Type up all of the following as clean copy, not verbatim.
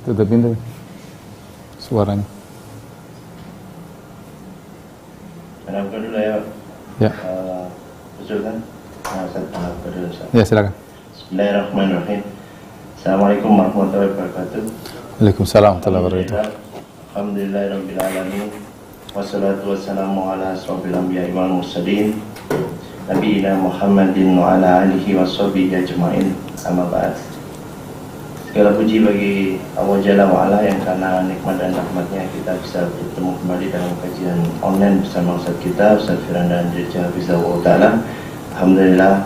Tutup pintu suaranya. Kenapa dulu ya? Ya. Betul kan? Ya, silakan. Bismillahirrahmanirrahim. Assalamualaikum warahmatullahi wabarakatuh. Waalaikumsalam warahmatullahi wabarakatuh. Alhamdulillahirabbil alamin. Wassalatu wassalamu ala asrofil anbiya'i wal mursalin nabiyina Muhammadin wa ala alihi washabihi ajmain. Amma ba'd. Segala puji bagi Allah Jalla wa'ala yang karena nikmat dan rahmatnya kita bisa bertemu kembali dalam kajian online bersama Ustaz kita, Ustaz Firanda Andrija Hafizahullah Ta'ala. Alhamdulillah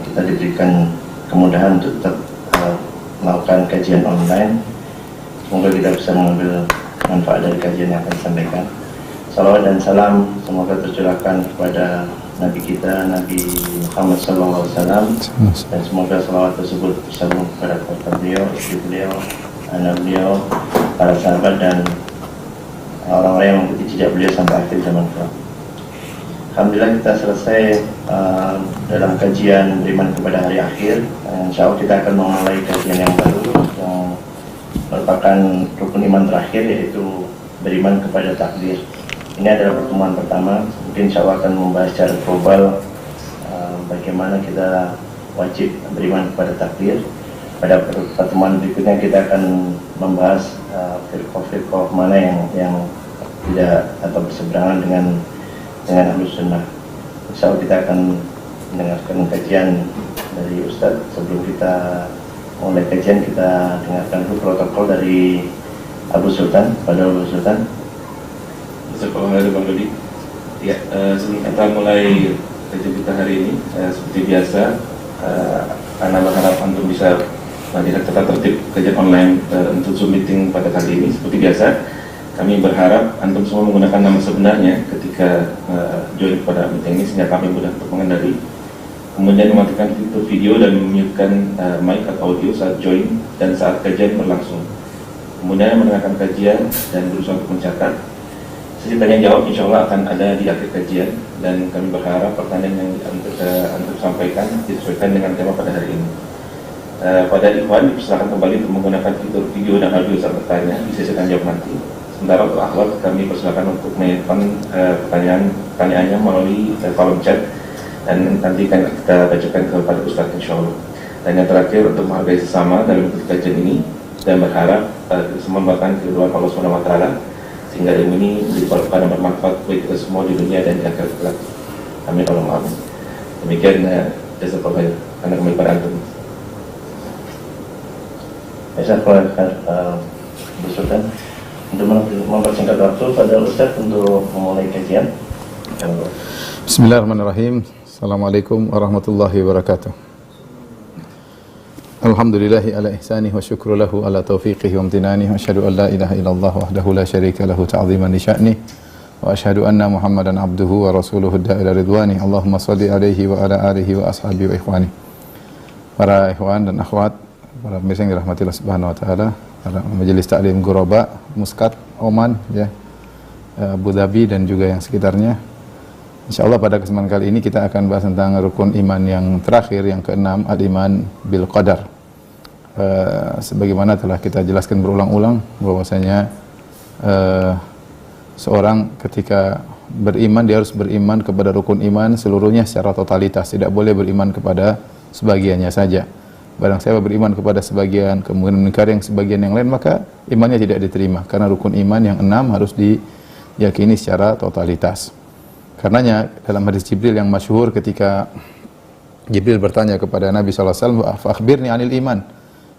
kita diberikan kemudahan untuk tetap melakukan kajian online. Semoga kita bisa mengambil manfaat dari kajian yang akan disampaikan. Salawat dan salam semoga tercurahkan kepada Nabi kita, Nabi Muhammad SAW, dan semoga salawat tersebut bersambung kepada keluarga beliau, istri beliau, anak beliau, para sahabat dan orang-orang yang mengikuti jejak beliau sampai akhir zaman kelak. Alhamdulillah kita selesai dalam kajian beriman kepada hari akhir. Insya Allah kita akan memulai kajian yang baru yang merupakan rukun iman terakhir, yaitu beriman kepada takdir. Ini adalah pertemuan pertama. Mungkin insya Allah akan membahas secara global bagaimana kita wajib beriman kepada takdir. Pada pertemuan berikutnya kita akan membahas firqah-firqah mana yang tidak atau berseberangan dengan Ahlus Sunnah. Insya Allah kita akan mendengarkan kajian dari Ustadz. Sebelum kita mulai kajian, kita dengarkan dulu protokol dari Abu Sultan. Pada Abu Sultan. Assalamualaikum Bang Dodi. Ya, sebelum kita mulai kajian kita hari ini, seperti biasa, Ana berharap antum bisa melihat tata tertib kajian online untuk Zoom meeting pada kali ini. Seperti biasa, kami berharap antum semua menggunakan nama sebenarnya ketika join pada meeting ini, sehingga kami mudah untuk mengenali. Kemudian mematikan fitur video dan memute-kan mic atau audio saat join dan saat kajian berlangsung. Kemudian mendengarkan kajian dan berusaha untuk mencatat. Sesi tanya jawab insya Allah akan ada di akhir kajian, dan kami berharap pertanyaan yang antum sampaikan disesuaikan dengan tema pada hari ini. Pada ikhwan dipersilakan kembali untuk menggunakan fitur video dan audio saat bertanya di sesi tanya jawab nanti. Sementara untuk akhwat kami persilakan untuk mengirimkan pertanyaannya melalui kolom chat, dan nanti kan kita bacakan kepada Ustaz insya Allah. Dan yang terakhir, untuk menghargai sesama dalam kajian ini dan berharap kita semua mendapatkan keridhaan Allah Subhanahu wa Ta'ala, sehingga ilmu ini menjadi barokah dan bermanfaat bagi kita semua di dunia dan di akhirat kelak. Amin Allahumma amin. Demikian jazakallahu khairan. Anda kembali pada antum. Jazakallahu khairan Abu Sultan. Untuk mempersingkat waktu pada Ustaz untuk memulai kajian. Bismillahirrahmanirrahim. Assalamualaikum warahmatullahi wabarakatuh. Alhamdulillahi ala ihsanih wa syukru lahu ala taufiqihi wa amtinanih wa asyhadu an la ilaha illallah wahdahu la syarika lahu ta'ziman li sya'nih wa asyhadu anna Muhammadan abduhu wa rasuluhu da'ila ridwani. Allahumma shalli alaihi wa ala alihi wa ashabihi wa ikhwani. Para ikhwan dan akhwat, para pemirsa yang dirahmati Allah Subhanahu wa taala, para majelis taklim Ghuraba, Muscat, Oman ya, Abu Dhabi dan juga yang sekitarnya. Insyaallah pada kesempatan kali ini kita akan bahas tentang rukun iman yang terakhir, yang keenam, al-iman bil qadar. Sebagaimana telah kita jelaskan berulang-ulang bahwasanya seorang ketika beriman, dia harus beriman kepada rukun iman seluruhnya secara totalitas, tidak boleh beriman kepada sebagiannya saja. Barang siapa beriman kepada sebagian kemudian mengingkari yang sebagian yang lain, maka imannya tidak diterima, karena rukun iman yang 6 harus diyakini secara totalitas. Karenanya dalam hadis Jibril yang masyhur, ketika Jibril bertanya kepada Nabi sallallahu alaihi wasallam, "Akhbirni 'anil iman."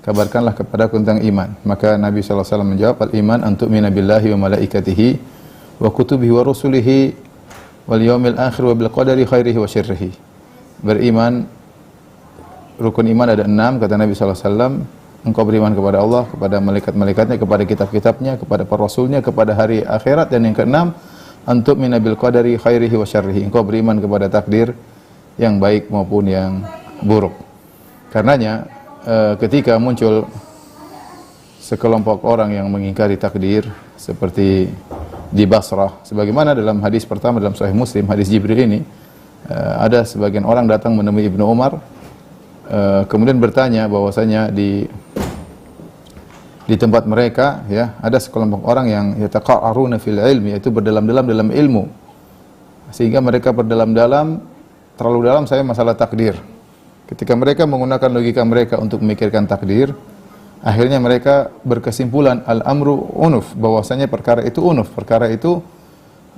Kabarkanlah kepadaku tentang iman. Maka Nabi sallallahu alaihi wasallam menjawab, "Al-iman an tu'mina billahi wa malaikatihi wa kutubihi wa rusulihi wal yaumil akhir wa bil qadari khairihi wa syarrihi." Beriman, rukun iman ada 6 kata Nabi sallallahu alaihi wasallam. Engkau beriman kepada Allah, kepada malaikat-malaikatnya, kepada kitab-kitabnya, kepada para rasulnya, kepada hari akhirat, dan yang keenam, antum minabil qadari khairihi wa syarrihi. Engkau beriman kepada takdir yang baik maupun yang buruk. Karenanya ketika muncul sekelompok orang yang mengingkari takdir seperti di Basrah, sebagaimana dalam hadis pertama dalam Sahih Muslim, hadis Jibril ini, ada sebagian orang datang menemui Ibnu Umar, kemudian bertanya bahwasanya di di tempat mereka ya ada sekelompok orang yang yataqarruna fil ilmi, yaitu berdalam-dalam dalam ilmu, sehingga mereka berdalam-dalam terlalu dalam saya masalah takdir. Ketika mereka menggunakan logika mereka untuk memikirkan takdir, akhirnya mereka berkesimpulan al-amru unuf, bahwasanya perkara itu unuf, perkara itu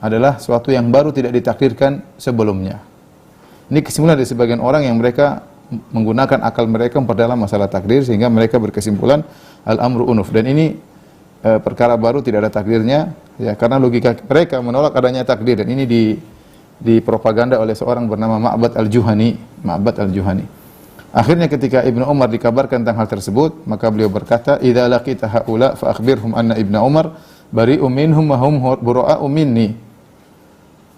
adalah suatu yang baru tidak ditakdirkan sebelumnya. Ini kesimpulan dari sebagian orang yang mereka menggunakan akal mereka memperdalam masalah takdir, sehingga mereka berkesimpulan al-amru unuf, dan ini perkara baru tidak ada takdirnya ya, karena logika mereka menolak adanya takdir, dan ini dipropaganda oleh seorang bernama Ma'bad al-Juhani. Akhirnya ketika Ibnu Umar dikabarkan tentang hal tersebut, maka beliau berkata, "Idza laqita haula fa akhbirhum anna Ibnu Umar bari'um minhum wa hum bura'u minni."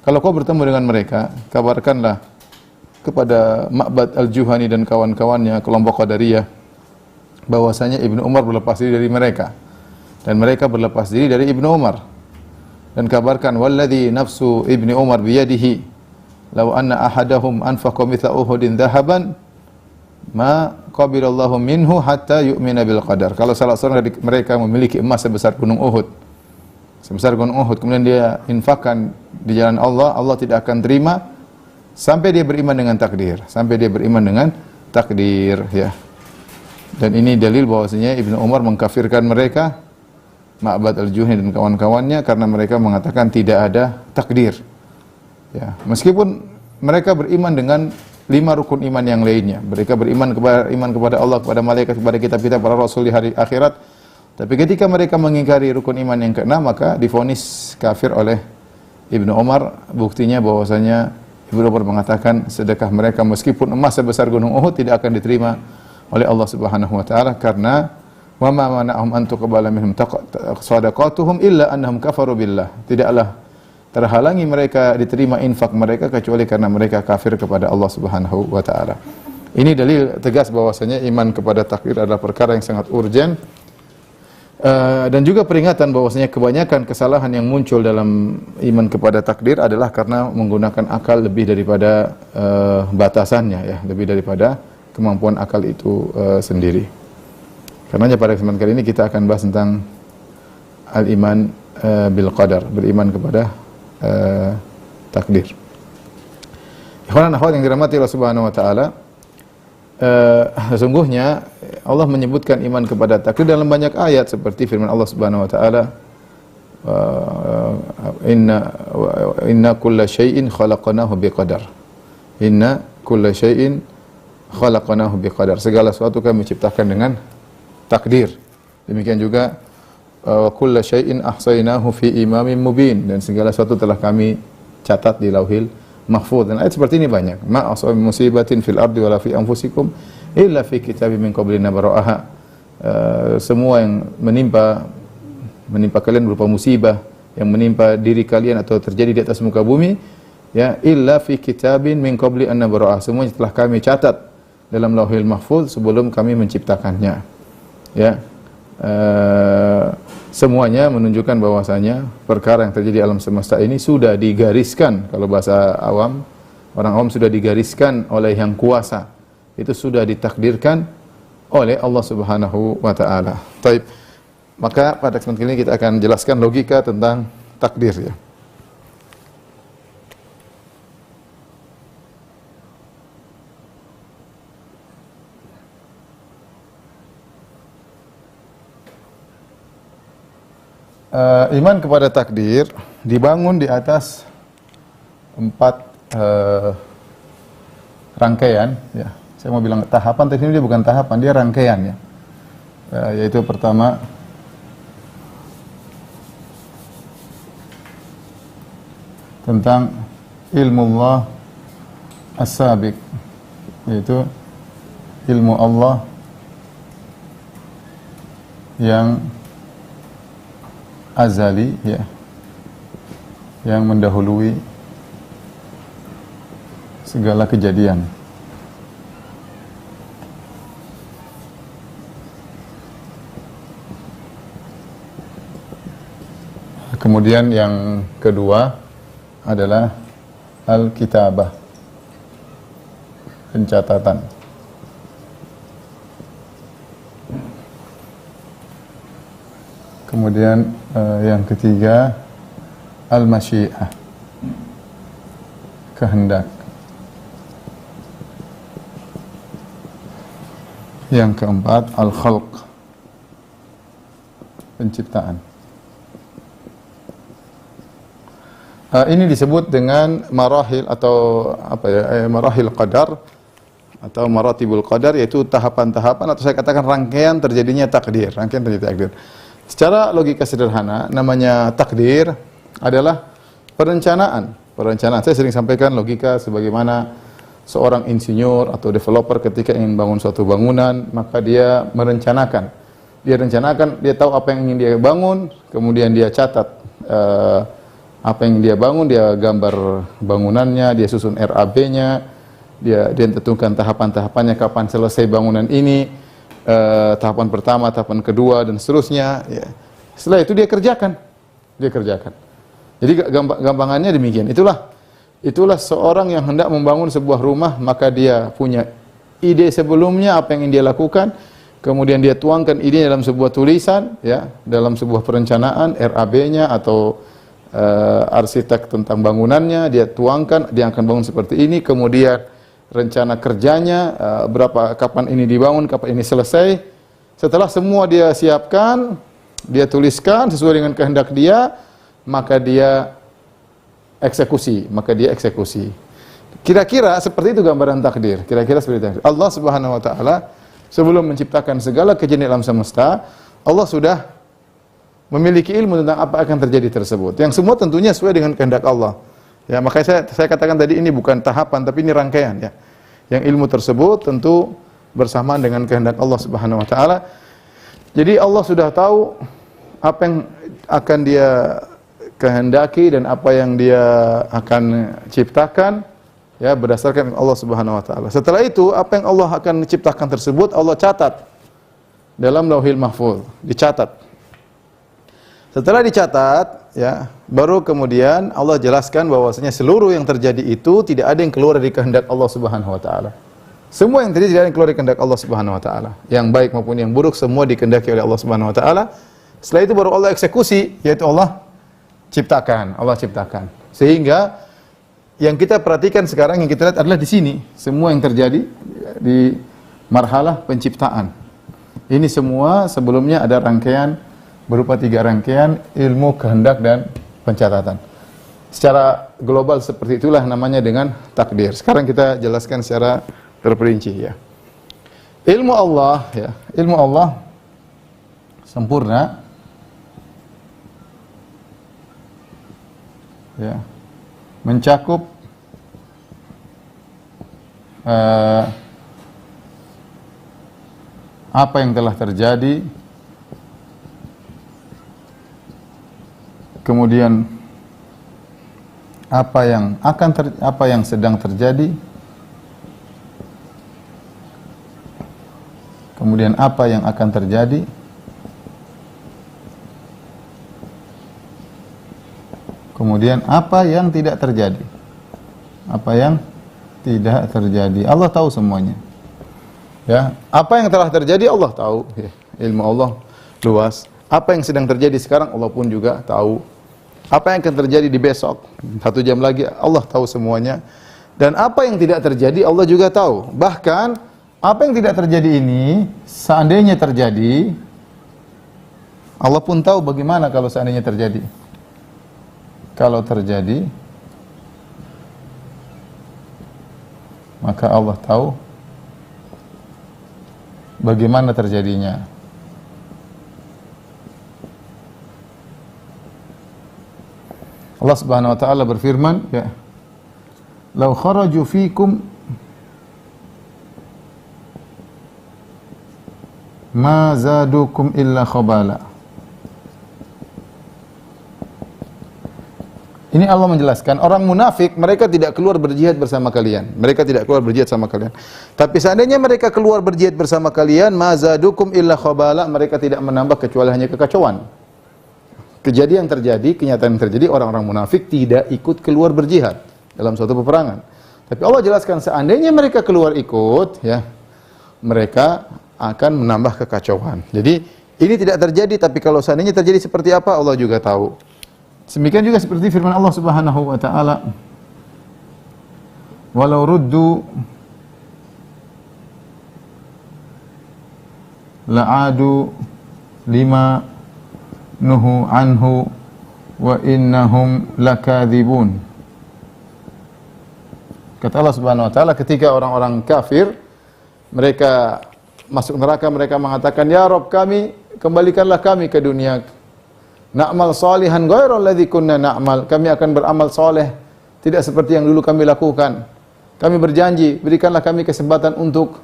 Kalau kau bertemu dengan mereka, kabarkanlah kepada Ma'bad al-Juhani dan kawan-kawannya kelompok Qadariyah bahwasanya Ibnu Umar berlepas diri dari mereka dan mereka berlepas diri dari Ibnu Umar. Dan kabarkan, walladzi nafsu Ibnu Umar biyadihi law anna ahadahum anfaqa mithla Uhudin dhahaban ma qabilallahu minhu hatta yu'mina bil qadar. Kalau salah seorang dari mereka memiliki emas sebesar gunung Uhud, kemudian dia infakkan di jalan Allah, Allah tidak akan terima sampai dia beriman dengan takdir, ya. Dan ini dalil bahwasanya Ibnu Umar mengkafirkan mereka, Ma'bad al-Juhani dan kawan-kawannya, karena mereka mengatakan tidak ada takdir. Ya, meskipun mereka beriman dengan 5 rukun iman yang lainnya. Mereka beriman kepada Allah, kepada malaikat, kepada kitab-kitab, para rasul di hari akhirat. Tapi ketika mereka mengingkari rukun iman yang ke-6, maka divonis kafir oleh Ibnu Umar. Buktinya bahwasanya Ibnu Umar mengatakan sedekah mereka meskipun emas sebesar gunung Uhud tidak akan diterima oleh Allah Subhanahu wa taala, karena wa ma mana'ahum an tuqbala minhum shadaqatuhum illa annahum kafaru billah. Tidaklah terhalangi mereka diterima infak mereka kecuali karena mereka kafir kepada Allah Subhanahu wa taala. Ini dalil tegas bahwasanya iman kepada takdir adalah perkara yang sangat urgen. Dan juga peringatan bahwasanya kebanyakan kesalahan yang muncul dalam iman kepada takdir adalah karena menggunakan akal lebih daripada batasannya, ya, lebih daripada kemampuan akal itu sendiri. Karenanya pada kesempatan kali ini kita akan bahas tentang al-iman bil qadar, beriman kepada takdir. Ikhwan dan akhwat yang dirahmati Allah Subhanahu wa taala, sesungguhnya Allah menyebutkan iman kepada takdir dalam banyak ayat, seperti firman Allah Subhanahu wa taala, inna kulla syai'in khalaqnahu biqadar. Inna kulla syai'in khalaqnahu biqadar. Segala sesuatu kami ciptakan dengan takdir. Demikian juga kulla syai'in ahsaynahu fi imamin mubin, dan segala sesuatu telah kami catat di Lauhil Mahfuz. Dan ayat seperti ini banyak. Ma asaba musibatin fil ardi wala fi anfusikum illa fi kitabim min qabli nabra'aha. Semua yang menimpa kalian berupa musibah yang menimpa diri kalian atau terjadi di atas muka bumi, ya, illa fi kitabin min qabli an nabra'aha. Semuanya telah kami catat dalam Lauhil Mahfuz sebelum kami menciptakannya. Ya. Semuanya menunjukkan bahwasanya perkara yang terjadi alam semesta ini sudah digariskan, kalau bahasa awam, orang awam, sudah digariskan oleh yang kuasa. Itu sudah ditakdirkan oleh Allah Subhanahu wa taala. Baik. Maka pada kesempatan ini kita akan jelaskan logika tentang takdir, ya. Iman kepada takdir dibangun di atas 4 rangkaian, ya. Saya mau bilang tahapan, tapi ini dia bukan tahapan, dia rangkaian, ya. Yaitu pertama, tentang ilmu Allah as-sabiq, yaitu ilmu Allah yang azali, ya, yang mendahului segala kejadian. Kemudian yang kedua adalah al-kitabah, pencatatan. Kemudian yang ketiga al-masyiah, kehendak. Yang keempat al-khalq, penciptaan. Ini disebut dengan marahil atau marahil qadar atau maratibul qadar, yaitu tahapan-tahapan atau saya katakan rangkaian terjadinya takdir, rangkaian terjadi takdir. Secara logika sederhana, namanya takdir adalah perencanaan. Saya sering sampaikan logika sebagaimana seorang insinyur atau developer ketika ingin bangun suatu bangunan, maka dia merencanakan. Dia tahu apa yang ingin dia bangun, kemudian dia catat apa yang dia bangun, dia gambar bangunannya, dia susun RAB-nya, dia tentukan tahapan-tahapannya, kapan selesai bangunan ini, tahapan pertama, tahapan kedua, dan seterusnya. Ya. Setelah itu dia kerjakan. Jadi gampangannya demikian. Itulah seorang yang hendak membangun sebuah rumah, maka dia punya ide sebelumnya apa yang ingin dia lakukan, kemudian dia tuangkan ide dalam sebuah tulisan, ya, dalam sebuah perencanaan RAB-nya atau arsitek tentang bangunannya, dia tuangkan, dia akan bangun seperti ini, kemudian rencana kerjanya, kapan ini dibangun, kapan ini selesai. Setelah semua dia siapkan, dia tuliskan sesuai dengan kehendak dia, maka dia eksekusi. Kira-kira seperti itu gambaran takdir. Kira-kira seperti itu. Allah Subhanahu wa taala sebelum menciptakan segala kejadian alam semesta, Allah sudah memiliki ilmu tentang apa akan terjadi tersebut. Yang semua tentunya sesuai dengan kehendak Allah. Ya, makanya saya katakan tadi ini bukan tahapan tapi ini rangkaian, ya. Yang ilmu tersebut tentu bersamaan dengan kehendak Allah Subhanahu wa taala. Jadi Allah sudah tahu apa yang akan dia kehendaki dan apa yang dia akan ciptakan, ya, berdasarkan Allah Subhanahu wa taala. Setelah itu apa yang Allah akan ciptakan tersebut Allah catat dalam Lauhil Mahfuz, dicatat. Setelah dicatat, ya, baru kemudian Allah jelaskan bahwasanya seluruh yang terjadi itu tidak ada yang keluar dari kehendak Allah Subhanahu wa taala. Semua yang terjadi tidak ada yang keluar dari kehendak Allah Subhanahu wa taala. Yang baik maupun yang buruk semua dikehendaki oleh Allah Subhanahu wa taala. Setelah itu baru Allah eksekusi, yaitu Allah ciptakan. Sehingga yang kita perhatikan sekarang, yang kita lihat adalah di sini semua yang terjadi di marhalah penciptaan. Ini semua sebelumnya ada rangkaian berupa 3 rangkaian ilmu kehendak dan pencatatan. Secara global seperti itulah namanya dengan takdir. Sekarang kita jelaskan secara terperinci, ya. Ilmu Allah sempurna, ya, mencakup apa yang telah terjadi, kemudian apa yang sedang terjadi, kemudian apa yang akan terjadi, kemudian apa yang tidak terjadi. Allah tahu semuanya. Ya, apa yang telah terjadi Allah tahu, ya. Ilmu Allah luas. Apa yang sedang terjadi sekarang Allah pun juga tahu. Apa yang akan terjadi di besok, 1 jam lagi, Allah tahu semuanya. Dan apa yang tidak terjadi Allah juga tahu. Bahkan apa yang tidak terjadi ini, seandainya terjadi, Allah pun tahu bagaimana kalau seandainya terjadi. Kalau terjadi, maka Allah tahu bagaimana terjadinya. Allah Subhanahu wa taala berfirman, ya, "Lau kharaju fikum ma zadukum illa khabala." Ini Allah menjelaskan, orang munafik mereka tidak keluar berjihad bersama kalian. Tapi seandainya mereka keluar berjihad bersama kalian, ma zadukum illa khabala, mereka tidak menambah kecuali hanya kekacauan. Kejadian terjadi, kenyataan terjadi, orang-orang munafik tidak ikut keluar berjihad dalam suatu peperangan. Tapi Allah jelaskan, seandainya mereka keluar ikut, ya, mereka akan menambah kekacauan. Jadi Ini tidak terjadi, tapi kalau seandainya terjadi seperti apa, Allah juga tahu. Demikian juga seperti firman Allah Subhanahu wa taala, "Walau ruddu la'adu lima nuhu anhu wa innahum lakadzibun." Kata Allah Subhanahu wa taala, ketika orang-orang kafir mereka masuk neraka, mereka mengatakan, "Ya Rabb kami, kembalikanlah kami ke dunia. Na'mal salihan ghairal ladzi kunna na'mal." Kami akan beramal saleh tidak seperti yang dulu kami lakukan. Kami berjanji, berikanlah kami kesempatan untuk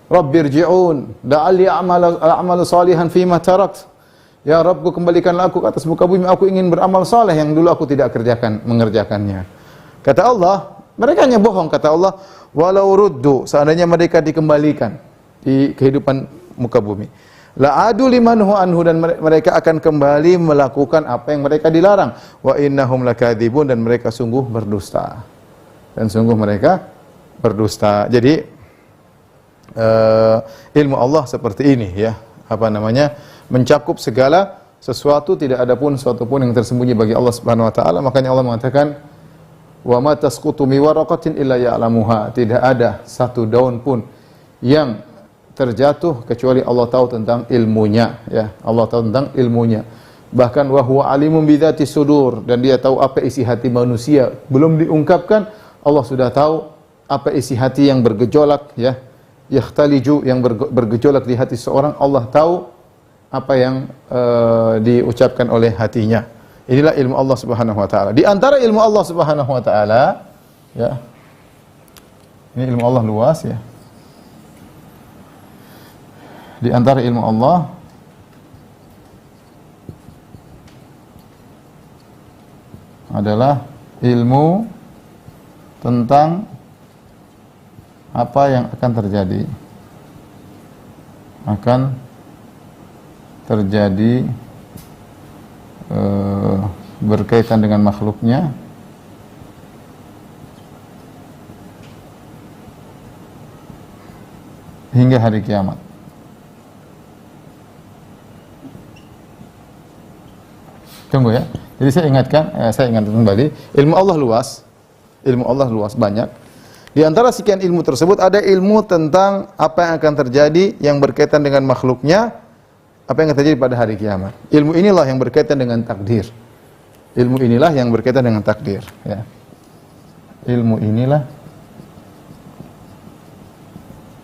Rabbirji'un la'alli a'malu salihan fima tarakt. Ya Rabbku, kembalikanlah aku ke atas muka bumi, aku ingin beramal saleh yang dulu aku tidak mengerjakannya. Kata Allah, mereka hanya bohong. Kata Allah, walau ruddu, seandainya mereka dikembalikan di kehidupan muka bumi, la'adu limanhu anhu, dan mereka akan kembali melakukan apa yang mereka dilarang. Wa innahum lakadzibun, dan mereka sungguh berdusta. Dan sungguh mereka berdusta. Jadi ilmu Allah seperti ini ya, mencakup segala sesuatu, tidak ada pun suatu pun yang tersembunyi bagi Allah Subhanahu wa taala. Makanya Allah mengatakan, wa ma tasqutu mi waraqatin illa ya'lamuha, tidak ada satu daun pun yang terjatuh kecuali Allah tahu tentang ilmunya ya. Allah tahu tentang ilmunya. Bahkan wa huwa alimun bidzati sudur, dan dia tahu apa isi hati manusia belum diungkapkan, Allah sudah tahu apa isi hati yang bergejolak ya. Yakhtaliju, yang bergejolak di hati seorang, Allah tahu apa yang diucapkan oleh hatinya. Inilah ilmu Allah Subhanahu wa taala. Di antara ilmu Allah Subhanahu wa taala ya. Ini ilmu Allah luas ya. Di antara ilmu Allah adalah ilmu tentang apa yang akan terjadi. Akan terjadi berkaitan dengan makhluknya, hingga hari kiamat. Tunggu ya. Jadi saya ingatkan kembali, ilmu Allah luas. Ilmu Allah luas, banyak. Di antara sekian ilmu tersebut ada ilmu tentang apa yang akan terjadi yang berkaitan dengan makhluknya, apa yang akan terjadi pada hari kiamat. Ilmu inilah yang berkaitan dengan takdir. Ilmu inilah yang berkaitan dengan takdir ya. Ilmu inilah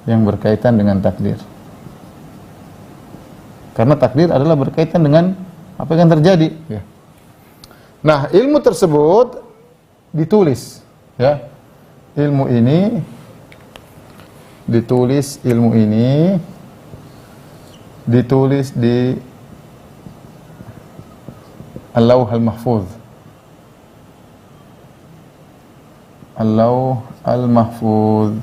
yang berkaitan dengan takdir. Karena takdir adalah berkaitan dengan apa yang akan terjadi ya. Nah, ilmu tersebut ditulis ya. Ilmu ini ditulis, ilmu ini ditulis di Al-Lawh Al-Mahfuz. Al-Lawh Al-Mahfuz.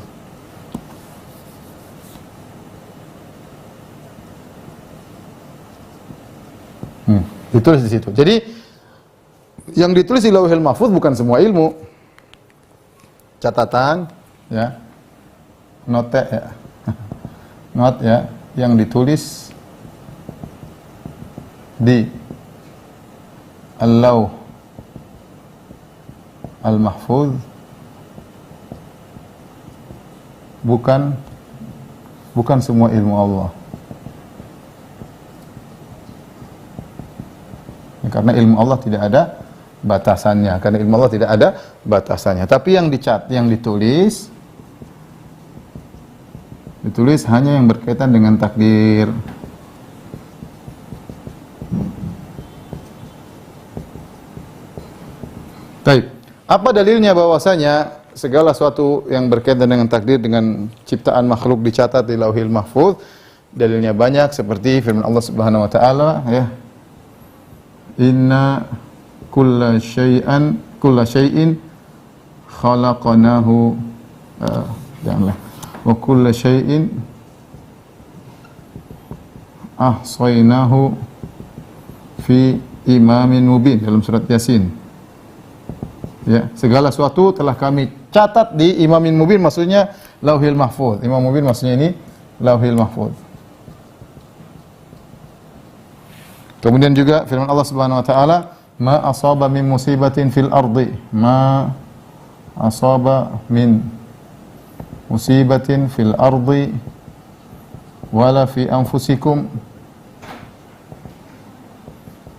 Ditulis di situ. Jadi yang ditulis di Lauhul Mahfuz bukan semua ilmu. Catatan ya. Note ya. Not ya, yang ditulis di Al-Lawh Al-Mahfuz bukan semua ilmu Allah. Karena ilmu Allah tidak ada batasannya. Karena ilmu Allah tidak ada batasannya. Tapi yang ditulis hanya yang berkaitan dengan takdir. Baik. Apa dalilnya bahwasanya segala sesuatu yang berkaitan dengan takdir, dengan ciptaan makhluk dicatat di Lauhil Mahfuz? Dalilnya banyak, seperti firman Allah Subhanahu wa taala ya. Inna kulla syai'in khalaqnahu janganlah wa kulla syai'in ahsaynahu fi imamin mubin, dalam surat Yasin ya. Segala sesuatu telah kami catat di imamin mubin, maksudnya Lauhil Mahfuz. Imam mubin maksudnya ini Lauhil Mahfuz. Kemudian juga firman Allah Subhanahu wa taala, "Ma asaba min musibatin fil ardi, ma asaba min musibatin fil ardi wala fi anfusikum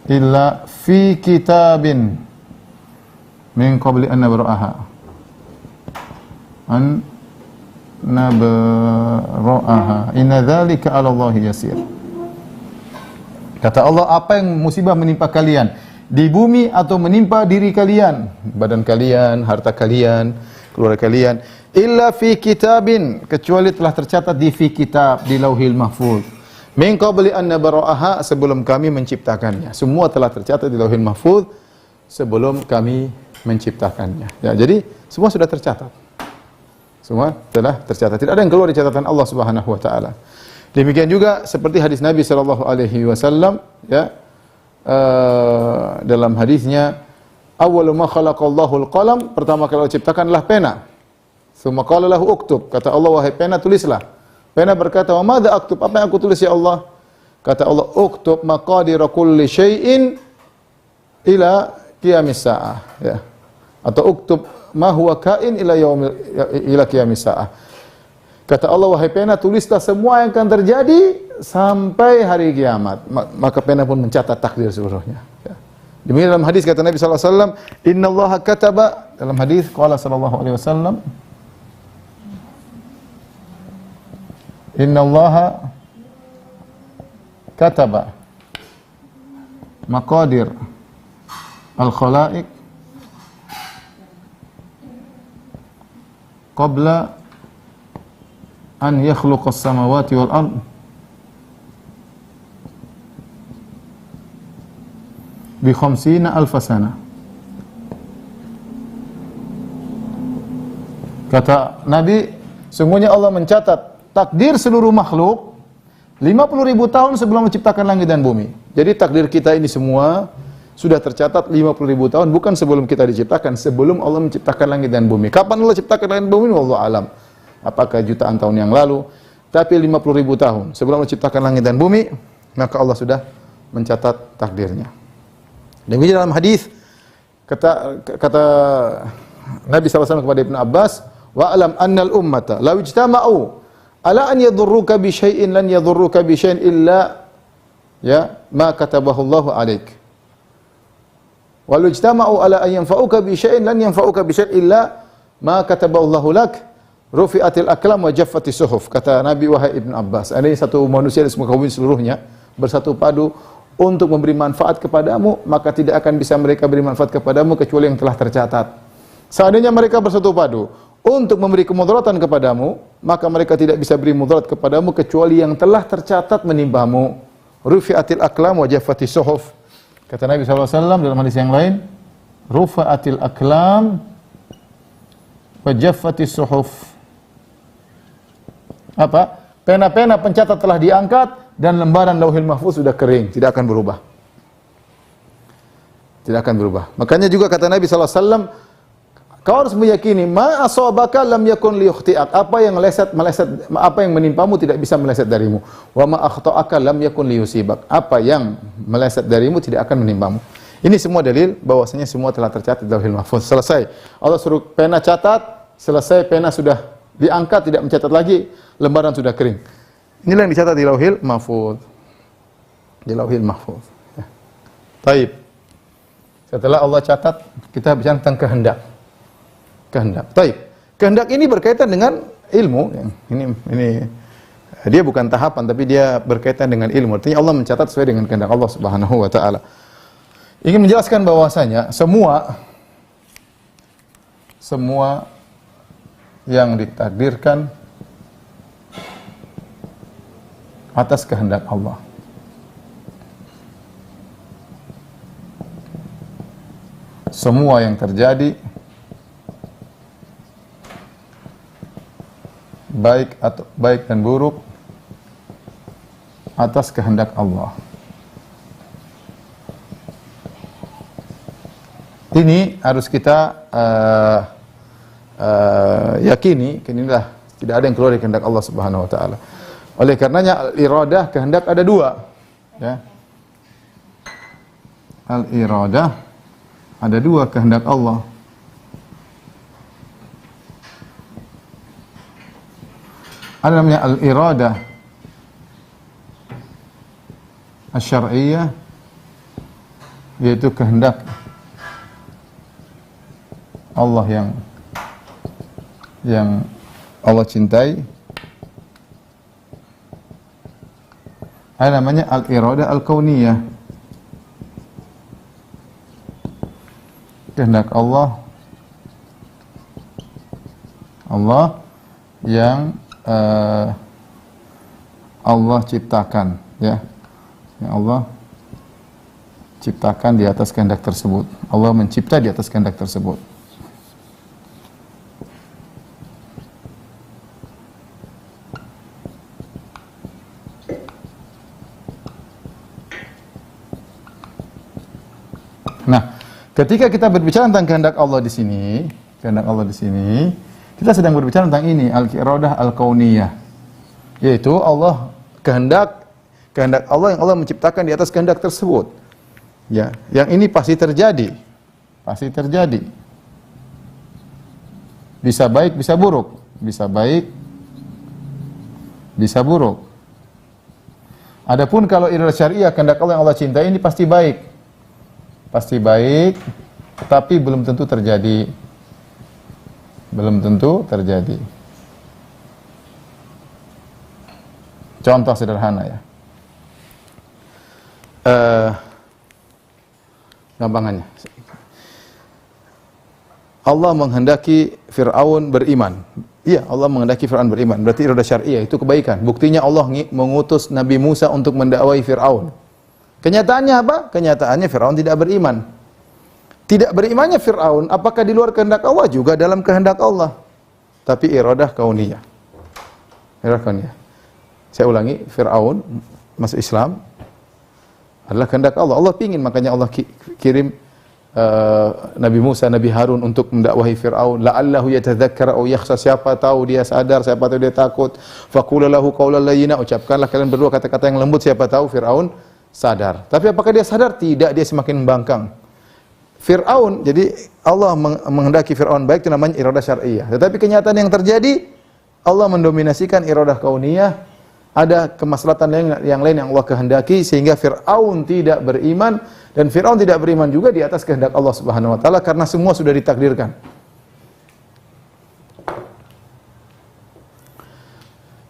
illa fi kitabin min qabli an nabra'aha." Inna dzalika 'ala Allahi yasir. Kata Allah, apa yang musibah menimpa kalian di bumi atau menimpa diri kalian, badan kalian, harta kalian, keluarga kalian, illa fi kitabin, kecuali telah tercatat di fi kitab, di Lauhil Mahfuz. Min qabli an nabra'aha, sebelum kami menciptakannya. Semua telah tercatat di Lauhil Mahfuz sebelum kami menciptakannya. Ya, jadi semua sudah tercatat. Semua telah tercatat. Tidak ada yang keluar di catatan Allah Subhanahu wa taala. Demikian juga seperti hadis Nabi sallallahu alaihi wasallam, ya. Dalam hadisnya, awwalu ma khalaqallahu al-qalam, pertama kali Allah ciptakanlah pena. Tsumma qala lahu uktub, kata Allah, wahai pena tulislah. Pena berkata, wa madza aktub, apa yang aku tulis ya Allah? Kata Allah, uktub maqadir kulli syai'in ila qiyamis saah, ya. Atau uktub ma huwa kain ila qiyamis saah. Kata Allah, wahai pena, tulislah semua yang akan terjadi sampai hari kiamat. Maka pena pun mencatat takdir seluruhnya. Ya. Demikian dalam hadis kata Nabi sallallahu alaihi wasallam, "Innallaha kataba", dalam hadis qala sallallahu alaihi wasallam, "Innallaha kataba maqadir al-khalaiq qabla an yakhluqas samawati wal ard bi 50,000 sana." Kata Nabi, sungguhnya Allah mencatat takdir seluruh makhluk 50.000 tahun sebelum menciptakan langit dan bumi. Jadi takdir kita ini semua sudah tercatat 50.000 tahun, bukan sebelum kita diciptakan, sebelum Allah menciptakan langit dan bumi. Kapan Allah ciptakan langit dan bumi? Wallahu alam. Apakah jutaan tahun yang lalu? Tapi 50.000 tahun sebelum menciptakan langit dan bumi, maka Allah sudah mencatat takdirnya. Demikian dalam hadis kata Nabi SAW kepada Ibnu Abbas, wa alam annal ummata law ijtama'u ala an yadurruka bi syai'in lan yadurruka bi syai'in illa ya ma katabahu Allahu 'alaik. Wa law ijtama'u ala an yanfa'uka bi syai'in lan yanfa'uka bi syai'in illa ma katabahu Allahu lak. Rufi'atil aklam wa jaffatis suhuf. Kata Nabi, wahai Ibnu Abbas, ini satu manusia di semua kaum seluruhnya bersatu padu untuk memberi manfaat kepadamu, maka tidak akan bisa mereka beri manfaat kepadamu kecuali yang telah tercatat. Seandainya mereka bersatu padu untuk memberi kemudaratan kepadamu, maka mereka tidak bisa beri mudarat kepadamu kecuali yang telah tercatat menimpamu. Rufi'atil aklam wa jaffatis suhuf. Kata Nabi SAW dalam hadis yang lain, Rufi'atil aklam wa jaffatis suhuf. Apa? Pena-pena pencatat telah diangkat dan lembaran Lauhil Mahfuz sudah kering, tidak akan berubah. Tidak akan berubah. Makanya juga kata Nabi SAW, kau harus meyakini ma asabaka lam yakun liyukhti'ak. Apa yang meleset, apa yang menimpamu tidak bisa meleset darimu. Wa ma akhta'aka lam yakun liyusibak. Apa yang meleset darimu tidak akan menimpamu. Ini semua dalil bahwasanya semua telah tercatat di Lauhil Mahfuz. Selesai. Allah suruh pena catat, selesai pena sudah diangkat, tidak mencatat lagi, lembaran sudah kering. Inilah yang dicatat di Lauhil Mahfuz. Di Lauhil Mahfuz. Ya. Taib. Setelah Allah catat, kita bicara tentang kehendak. Kehendak. Taib. Kehendak ini berkaitan dengan ilmu. Ini dia bukan tahapan, tapi dia berkaitan dengan ilmu. Artinya Allah mencatat sesuai dengan kehendak Allah Subhanahu wa taala. Ingin menjelaskan bahwasanya semua yang ditakdirkan atas kehendak Allah. Semua yang terjadi baik dan buruk atas kehendak Allah. Ini harus kita yakini, inilah tidak ada yang keluar dari kehendak Allah Subhanahu wa taala. Oleh karenanya iradah, kehendak ada dua, ya. al-iradah, ada dua kehendak Allah. Ada namanya al-iradah asy-syar'iyyah, yaitu kehendak Allah yang Allah cintai. Ada namanya al-iradah al-kauniyah, kehendak Allah yang Allah ciptakan, ya, yang Allah ciptakan di atas kehendak tersebut. Allah mencipta di atas kehendak tersebut. Nah, ketika kita berbicara tentang kehendak Allah di sini, kita sedang berbicara tentang ini, al-iradah al-kauniyah, yaitu Allah kehendak Allah yang Allah menciptakan di atas kehendak tersebut. Ya, yang ini pasti terjadi. Bisa baik, bisa buruk. Bisa baik, bisa buruk. Adapun kalau iradah syariah, kehendak Allah yang Allah cintai ini pasti baik. Pasti baik, tapi belum tentu terjadi. Contoh sederhana, ya. Gampangannya, Allah menghendaki Fir'aun beriman. Iya, Allah menghendaki Fir'aun beriman. Berarti iradah syariah itu kebaikan. Buktinya Allah mengutus Nabi Musa untuk mendakwai Fir'aun. Kenyataannya apa? Kenyataannya Fir'aun tidak beriman. Tidak berimannya Fir'aun, apakah di luar kehendak Allah? Juga dalam kehendak Allah. Tapi iradah kauniyah. Saya ulangi, Fir'aun masuk Islam adalah kehendak Allah. Allah pingin, makanya Allah kirim Nabi Musa, Nabi Harun untuk mendakwahi Fir'aun. La'allahu yatadzakkara aw yakhsha, siapa tahu dia sadar, siapa tahu dia takut. Faqula lahu qawlan layyina, ucapkanlah kalian berdua kata-kata yang lembut, siapa tahu Fir'aun sadar. Tapi apakah dia sadar? Tidak, dia semakin membangkang. Fir'aun, jadi Allah menghendaki Fir'aun baik, itu namanya iradah syar'iyyah. Tetapi kenyataan yang terjadi, Allah mendominasikan iradah kauniyah. Ada kemaslahatan yang lain yang Allah kehendaki sehingga Fir'aun tidak beriman, dan Fir'aun tidak beriman juga di atas kehendak Allah Subhanahu wa taala karena semua sudah ditakdirkan.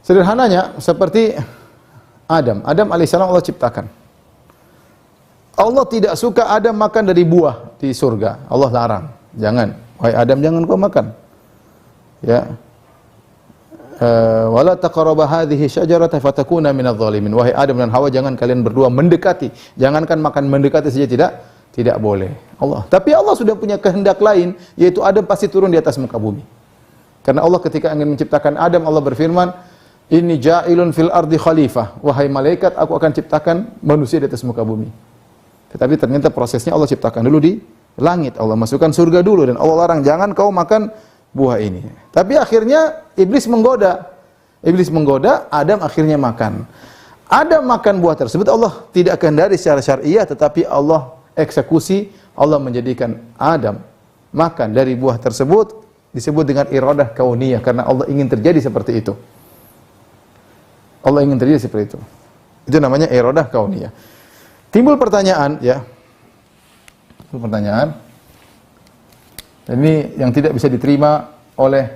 Sederhananya seperti Adam alaihissalam Allah ciptakan. Allah tidak suka Adam makan dari buah di surga. Allah larang. Jangan. Wahai Adam, jangan kau makan. Ya. Wala taqrabu hadhihi syajarata fatakuna minadh dhalimin. Wahai Adam dan Hawa, jangan kalian berdua mendekati. Jangankan makan mendekati saja tidak boleh. Allah. Tapi Allah sudah punya kehendak lain, yaitu Adam pasti turun di atas muka bumi. Karena Allah ketika ingin menciptakan Adam, Allah berfirman, "Inni ja'ilun fil ardi khalifah." Wahai malaikat, aku akan ciptakan manusia di atas muka bumi. Tetapi ternyata prosesnya Allah ciptakan dulu di langit. Allah masukkan surga dulu dan Allah larang, jangan kau makan buah ini. Tapi akhirnya iblis menggoda. Adam akhirnya makan. Adam makan buah tersebut, Allah tidak kehendaki secara syariah, tetapi Allah eksekusi, Allah menjadikan Adam makan dari buah tersebut, disebut dengan iradah kauniyah karena Allah ingin terjadi seperti itu. Allah ingin terjadi seperti itu. Itu namanya iradah kauniyah. Timbul pertanyaan, ya. Ini yang tidak bisa diterima oleh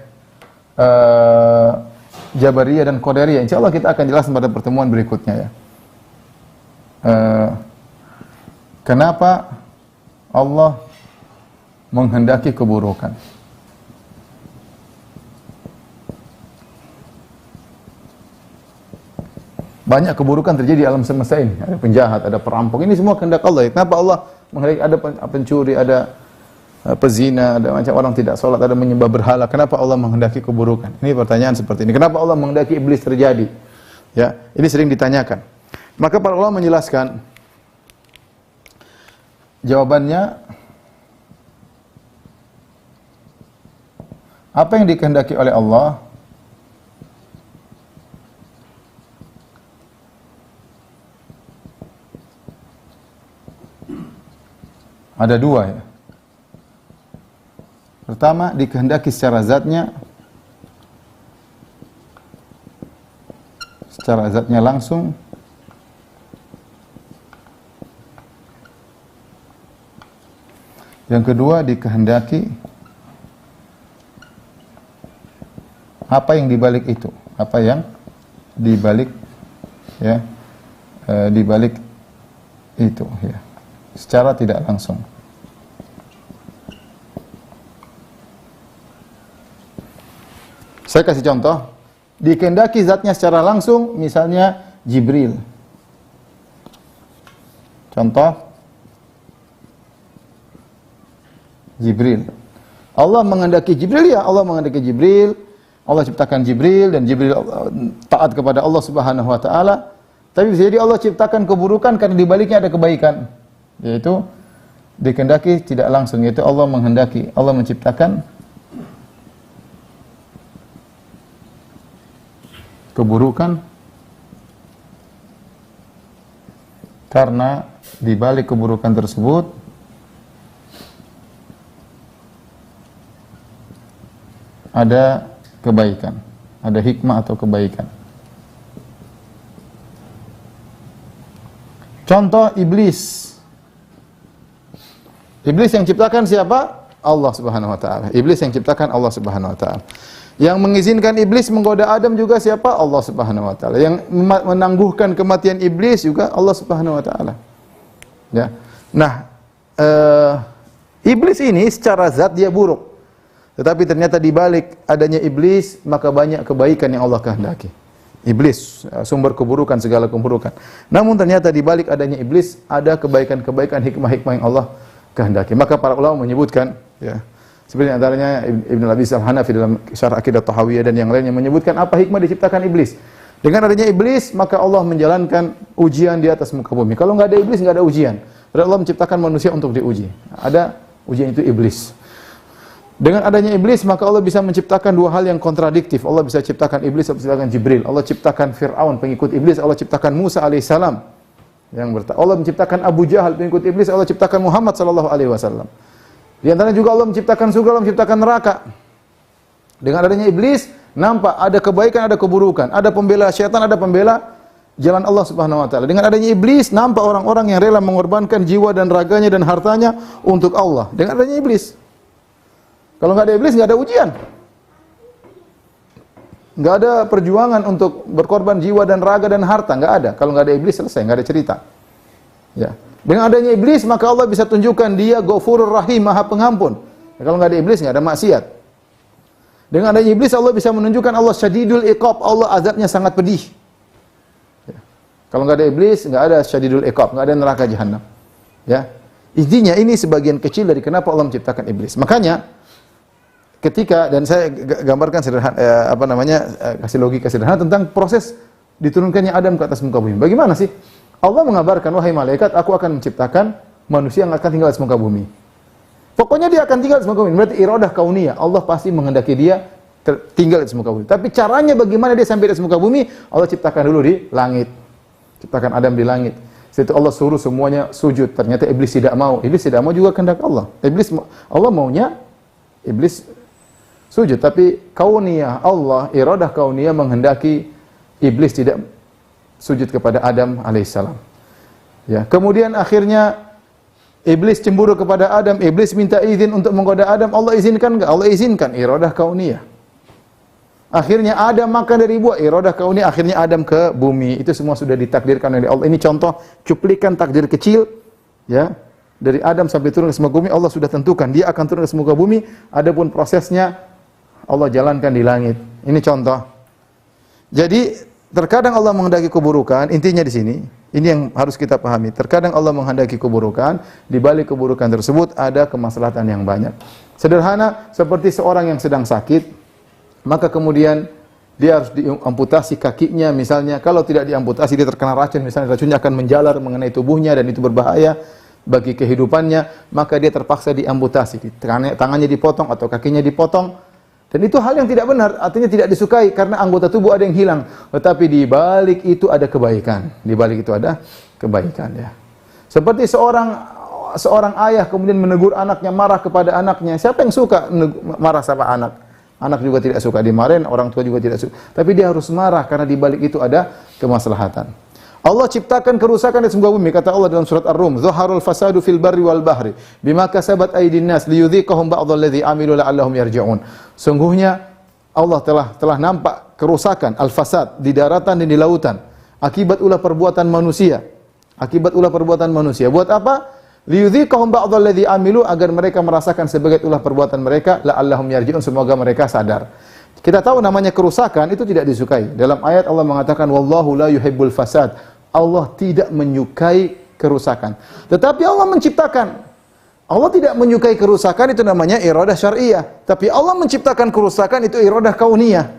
Jabariyah dan Qadariyah. Insyaallah kita akan jelaskan pada pertemuan berikutnya, ya. Kenapa Allah menghendaki keburukan? Banyak keburukan terjadi di alam semesta ini. Ada penjahat, ada perampok. Ini semua kehendak Allah. Kenapa Allah menghendaki ada pencuri, ada pezina, ada macam orang tidak sholat, ada menyembah berhala. Kenapa Allah menghendaki keburukan? Ini pertanyaan seperti ini. Kenapa Allah menghendaki iblis terjadi? Ya, ini sering ditanyakan. Maka para ulama menjelaskan jawabannya, apa yang dikehendaki oleh Allah Ada dua ya. Pertama, dikehendaki secara zatnya, langsung. Yang kedua, dikehendaki apa yang dibalik itu, apa yang dibalik ya, dibalik itu ya, secara tidak langsung. Saya kasih contoh, dikehendaki zatnya secara langsung, misalnya Jibril. Contoh, Jibril. Allah menghendaki Jibril, ya Allah menghendaki Jibril. Allah ciptakan Jibril dan Jibril taat kepada Allah Subhanahu wa taala. Tapi bisa jadi Allah ciptakan keburukan karena di baliknya ada kebaikan. Yaitu dikehendaki tidak langsung, yaitu Allah menghendaki, Allah menciptakan keburukan karena di balik keburukan tersebut ada kebaikan, ada hikmah atau kebaikan. Contoh iblis. Iblis yang ciptakan siapa? Allah Subhanahu wa taala. Iblis yang ciptakan Allah Subhanahu wa taala. Yang mengizinkan iblis menggoda Adam juga siapa? Allah Subhanahu wa taala. Yang menangguhkan kematian iblis juga Allah Subhanahu wa taala. Ya. Nah, iblis ini secara zat dia buruk. Tetapi ternyata di balik adanya iblis, maka banyak kebaikan yang Allah kehendaki. Iblis, sumber keburukan, segala keburukan. Namun ternyata di balik adanya iblis, ada kebaikan-kebaikan, hikmah-hikmah yang Allah kehendaki. Maka para ulama menyebutkan, ya, sebenarnya antaranya Ibn Abi Al-Hanafi dalam Syarah Aqidah Tahawiyah dan yang lainnya menyebutkan apa hikmah diciptakan iblis. Dengan adanya iblis, maka Allah menjalankan ujian di atas muka bumi. Kalau nggak ada iblis, nggak ada ujian. Padahal Allah menciptakan manusia untuk diuji. Ada ujian itu iblis. Dengan adanya iblis, maka Allah bisa menciptakan dua hal yang kontradiktif. Allah bisa ciptakan iblis, Allah ciptakan Jibril. Allah ciptakan Fir'aun, pengikut iblis. Allah ciptakan Musa alaihissalam. Allah menciptakan Abu Jahal, pengikut iblis. Allah ciptakan Muhammad sallallahu alaihi wasallam. Di antaranya juga Allah menciptakan surga, Allah menciptakan neraka. Dengan adanya iblis, nampak ada kebaikan, ada keburukan. Ada pembela syaitan, ada pembela jalan Allah Subhanahu wa taala. Dengan adanya iblis, nampak orang-orang yang rela mengorbankan jiwa dan raganya dan hartanya untuk Allah. Dengan adanya iblis. Kalau nggak ada iblis, nggak ada ujian. Nggak ada perjuangan untuk berkorban jiwa dan raga dan harta, nggak ada. Kalau nggak ada iblis, selesai, nggak ada cerita. Ya. Dengan adanya iblis, maka Allah bisa tunjukkan dia Ghafurur Rahim, Maha Pengampun. Ya, kalau nggak ada iblis, nggak ada maksiat. Dengan adanya iblis, Allah bisa menunjukkan Allah Syadidul Iqab, Allah azabnya sangat pedih. Ya. Kalau nggak ada iblis, nggak ada Syadidul Iqab, nggak ada neraka jahanam. Ya. Intinya ini sebagian kecil dari kenapa Allah menciptakan iblis. Makanya ketika, dan saya gambarkan sederhana, kasih logika sederhana tentang proses diturunkannya Adam ke atas muka bumi. Bagaimana sih? Allah mengabarkan, wahai malaikat, aku akan menciptakan manusia yang akan tinggal di muka bumi. Pokoknya dia akan tinggal di muka bumi. Berarti iradah kauniyah. Allah pasti menghendaki dia tinggal di muka bumi. Tapi caranya bagaimana dia sampai di muka bumi? Allah ciptakan dulu di langit. Ciptakan Adam di langit. Setelah itu Allah suruh semuanya sujud. Ternyata iblis tidak mau. Iblis tidak mau juga kehendak Allah. Allah maunya iblis sujud, tapi kauniyah Allah, iradah kauniyah menghendaki iblis tidak sujud kepada Adam alaihissalam. Ya, kemudian akhirnya iblis cemburu kepada Adam, iblis minta izin untuk menggoda Adam, Allah izinkan enggak? Allah izinkan, iradah kauniyah. Akhirnya Adam makan dari buah, iradah kauniyah, akhirnya Adam ke bumi. Itu semua sudah ditakdirkan oleh Allah. Ini contoh cuplikan takdir kecil, ya. Dari Adam sampai turun ke muka bumi, Allah sudah tentukan dia akan turun ke muka bumi, adapun prosesnya Allah jalankan di langit. Ini contoh. Jadi terkadang Allah menghendaki keburukan, intinya di sini, ini yang harus kita pahami. Terkadang Allah menghendaki keburukan, di balik keburukan tersebut ada kemaslahatan yang banyak. Sederhana seperti seorang yang sedang sakit, maka kemudian dia harus diamputasi kakinya misalnya. Kalau tidak diamputasi dia terkena racun, misalnya racunnya akan menjalar mengenai tubuhnya dan itu berbahaya bagi kehidupannya, maka dia terpaksa diamputasi. Tangannya dipotong atau kakinya dipotong. Dan itu hal yang tidak benar, artinya tidak disukai karena anggota tubuh ada yang hilang. Tetapi di balik itu ada kebaikan. Di balik itu ada kebaikan, ya. Seperti seorang seorang ayah kemudian menegur anaknya, marah kepada anaknya. Siapa yang suka marah sama anak? Anak juga tidak suka dimarahin, orang tua juga tidak suka. Tapi dia harus marah karena di balik itu ada kemaslahatan. Allah ciptakan kerusakan di sebuah bumi. Kata Allah dalam surat Ar-Rum, "Zaharul fasadu fil barri wal bahri bima kasabat aydin nas liyudhiqahum ba'dalladzi amilu la'allahum yarji'un." Sungguhnya Allah telah nampak kerusakan al-fasad di daratan dan di lautan akibat ulah perbuatan manusia. Akibat ulah perbuatan manusia. Buat apa? Liyudhiqahum ba'dalladzi amilu, agar mereka merasakan sebagai ulah perbuatan mereka, la'allahum yarji'un, semoga mereka sadar. Kita tahu namanya kerusakan itu tidak disukai. Dalam ayat Allah mengatakan wallahu la yuhibbul fasad. Allah tidak menyukai kerusakan. Tetapi Allah menciptakan. Allah tidak menyukai kerusakan, itu namanya iradah syariah. Tapi Allah menciptakan kerusakan, itu iradah kauniyah.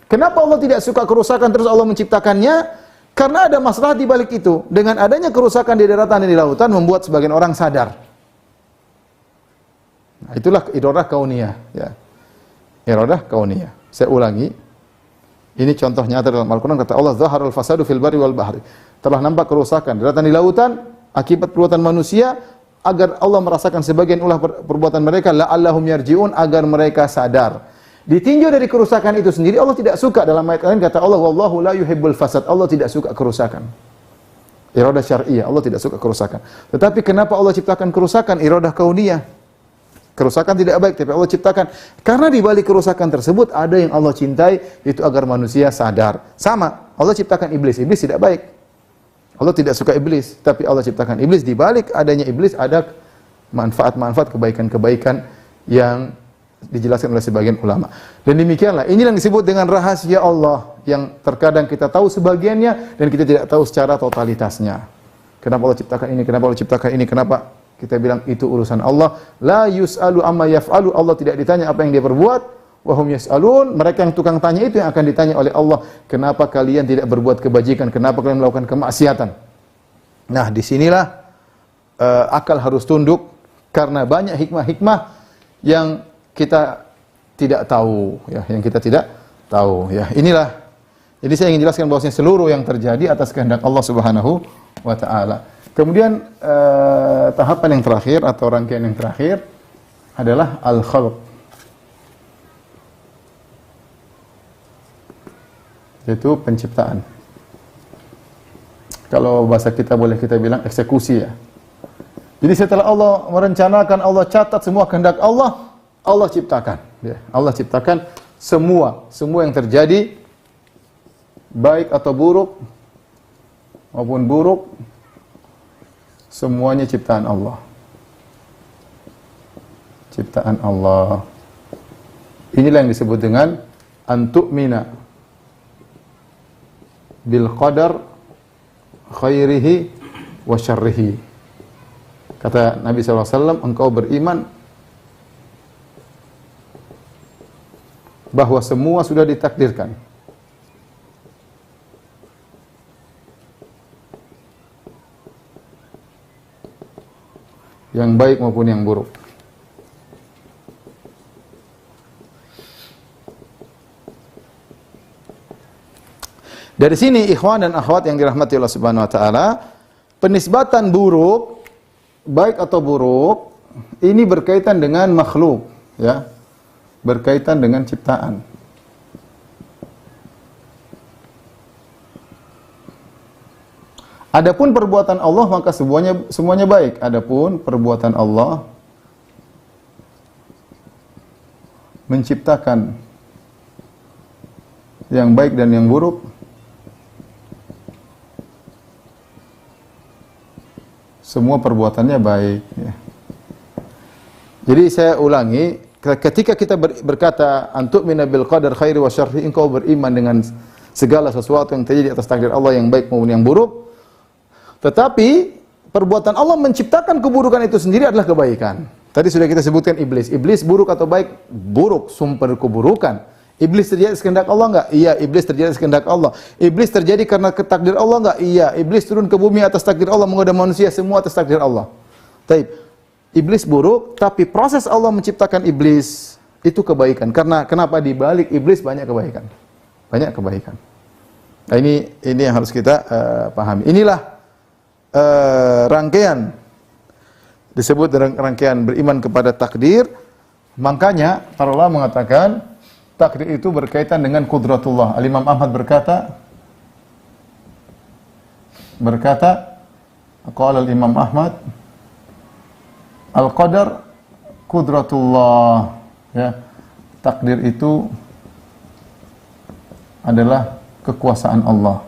Kenapa Allah tidak suka kerusakan terus Allah menciptakannya? Karena ada masalah di balik itu. Dengan adanya kerusakan di daratan dan di lautan membuat sebagian orang sadar. Nah, itulah iradah kauniyah, ya. Iradah kauniyah. Saya ulangi. Ini contoh nyata dalam Al-Quran, kata Allah, "Zaharul fasadu fil barri wal bahri." Telah nampak kerusakan di daratan di lautan akibat perbuatan manusia, agar Allah merasakan sebagian ulah perbuatan mereka, la'allahum yarji'un, agar mereka sadar. Ditinjau dari kerusakan itu sendiri, Allah tidak suka. Dalam ayat lain kata Allah, wallahu la yuhibbul fasad. Allah tidak suka kerusakan. Iradah syariah, Allah tidak suka kerusakan. Tetapi kenapa Allah ciptakan kerusakan? Iradah kauniyah. Kerusakan tidak baik, tapi Allah ciptakan. Karena di balik kerusakan tersebut ada yang Allah cintai, itu agar manusia sadar. Sama, Allah ciptakan iblis. Iblis tidak baik. Allah tidak suka iblis, tapi Allah ciptakan iblis. Di balik adanya iblis ada manfaat-manfaat, kebaikan-kebaikan yang dijelaskan oleh sebagian ulama. Dan demikianlah, ini yang disebut dengan rahasia Allah, yang terkadang kita tahu sebagiannya dan kita tidak tahu secara totalitasnya. Kenapa Allah ciptakan ini? Kenapa Allah ciptakan ini? Kenapa kita bilang itu urusan Allah? La yus'alu amma yaf'alu. Allah tidak ditanya apa yang dia perbuat. Wa hum yas'alun. Mereka yang tukang tanya itu yang akan ditanya oleh Allah. Kenapa kalian tidak berbuat kebajikan? Kenapa kalian melakukan kemaksiatan? Nah, disinilah akal harus tunduk, karena banyak hikmah-hikmah yang kita tidak tahu, ya, yang kita tidak tahu, ya. Inilah. Jadi saya ingin jelaskan bahwasanya seluruh yang terjadi atas kehendak Allah Subhanahu wa taala. Kemudian tahapan yang terakhir atau rangkaian yang terakhir adalah al-khalq. Yaitu penciptaan. Kalau bahasa kita boleh kita bilang eksekusi, ya. Jadi setelah Allah merencanakan, Allah catat semua kehendak Allah, Allah ciptakan, ya. Allah ciptakan semua yang terjadi, baik atau buruk maupun buruk, semuanya ciptaan Allah. Ciptaan Allah. Inilah yang disebut dengan antu'mina bil qadar khairihi wa syarrihi. Kata Nabi SAW, engkau beriman bahwa semua sudah ditakdirkan. Yang baik maupun yang buruk. Dari sini ikhwan dan akhwat yang dirahmati Allah Subhanahu wa taala, penisbatan buruk, baik atau buruk, ini berkaitan dengan makhluk, ya. Berkaitan dengan ciptaan. Adapun perbuatan Allah maka semuanya baik. Adapun perbuatan Allah menciptakan yang baik dan yang buruk, semua perbuatannya baik, ya. Jadi saya ulangi, ketika kita berkata antu'mina bil qadar khairi wa syarri, engkau beriman dengan segala sesuatu yang terjadi atas takdir Allah yang baik maupun yang buruk. Tetapi perbuatan Allah menciptakan keburukan itu sendiri adalah kebaikan. Tadi sudah kita sebutkan iblis. Iblis buruk atau baik? Buruk, sumber keburukan. Iblis terjadi sekehendak Allah enggak? Iya, iblis terjadi sekehendak Allah. Iblis terjadi karena takdir Allah enggak? Iya. Iblis turun ke bumi atas takdir Allah, menggoda manusia, semua atas takdir Allah. Taib. Iblis buruk, tapi proses Allah menciptakan iblis itu kebaikan. Karena kenapa di balik iblis banyak kebaikan? Banyak kebaikan. Nah, ini yang harus kita pahami. Inilah rangkaian disebut dalam rangkaian beriman kepada takdir. Makanya para ulama mengatakan takdir itu berkaitan dengan qudratullah. Al-Imam Ahmad berkata qala al-Imam Ahmad al-qadar qudratullah, ya. Takdir itu adalah kekuasaan Allah.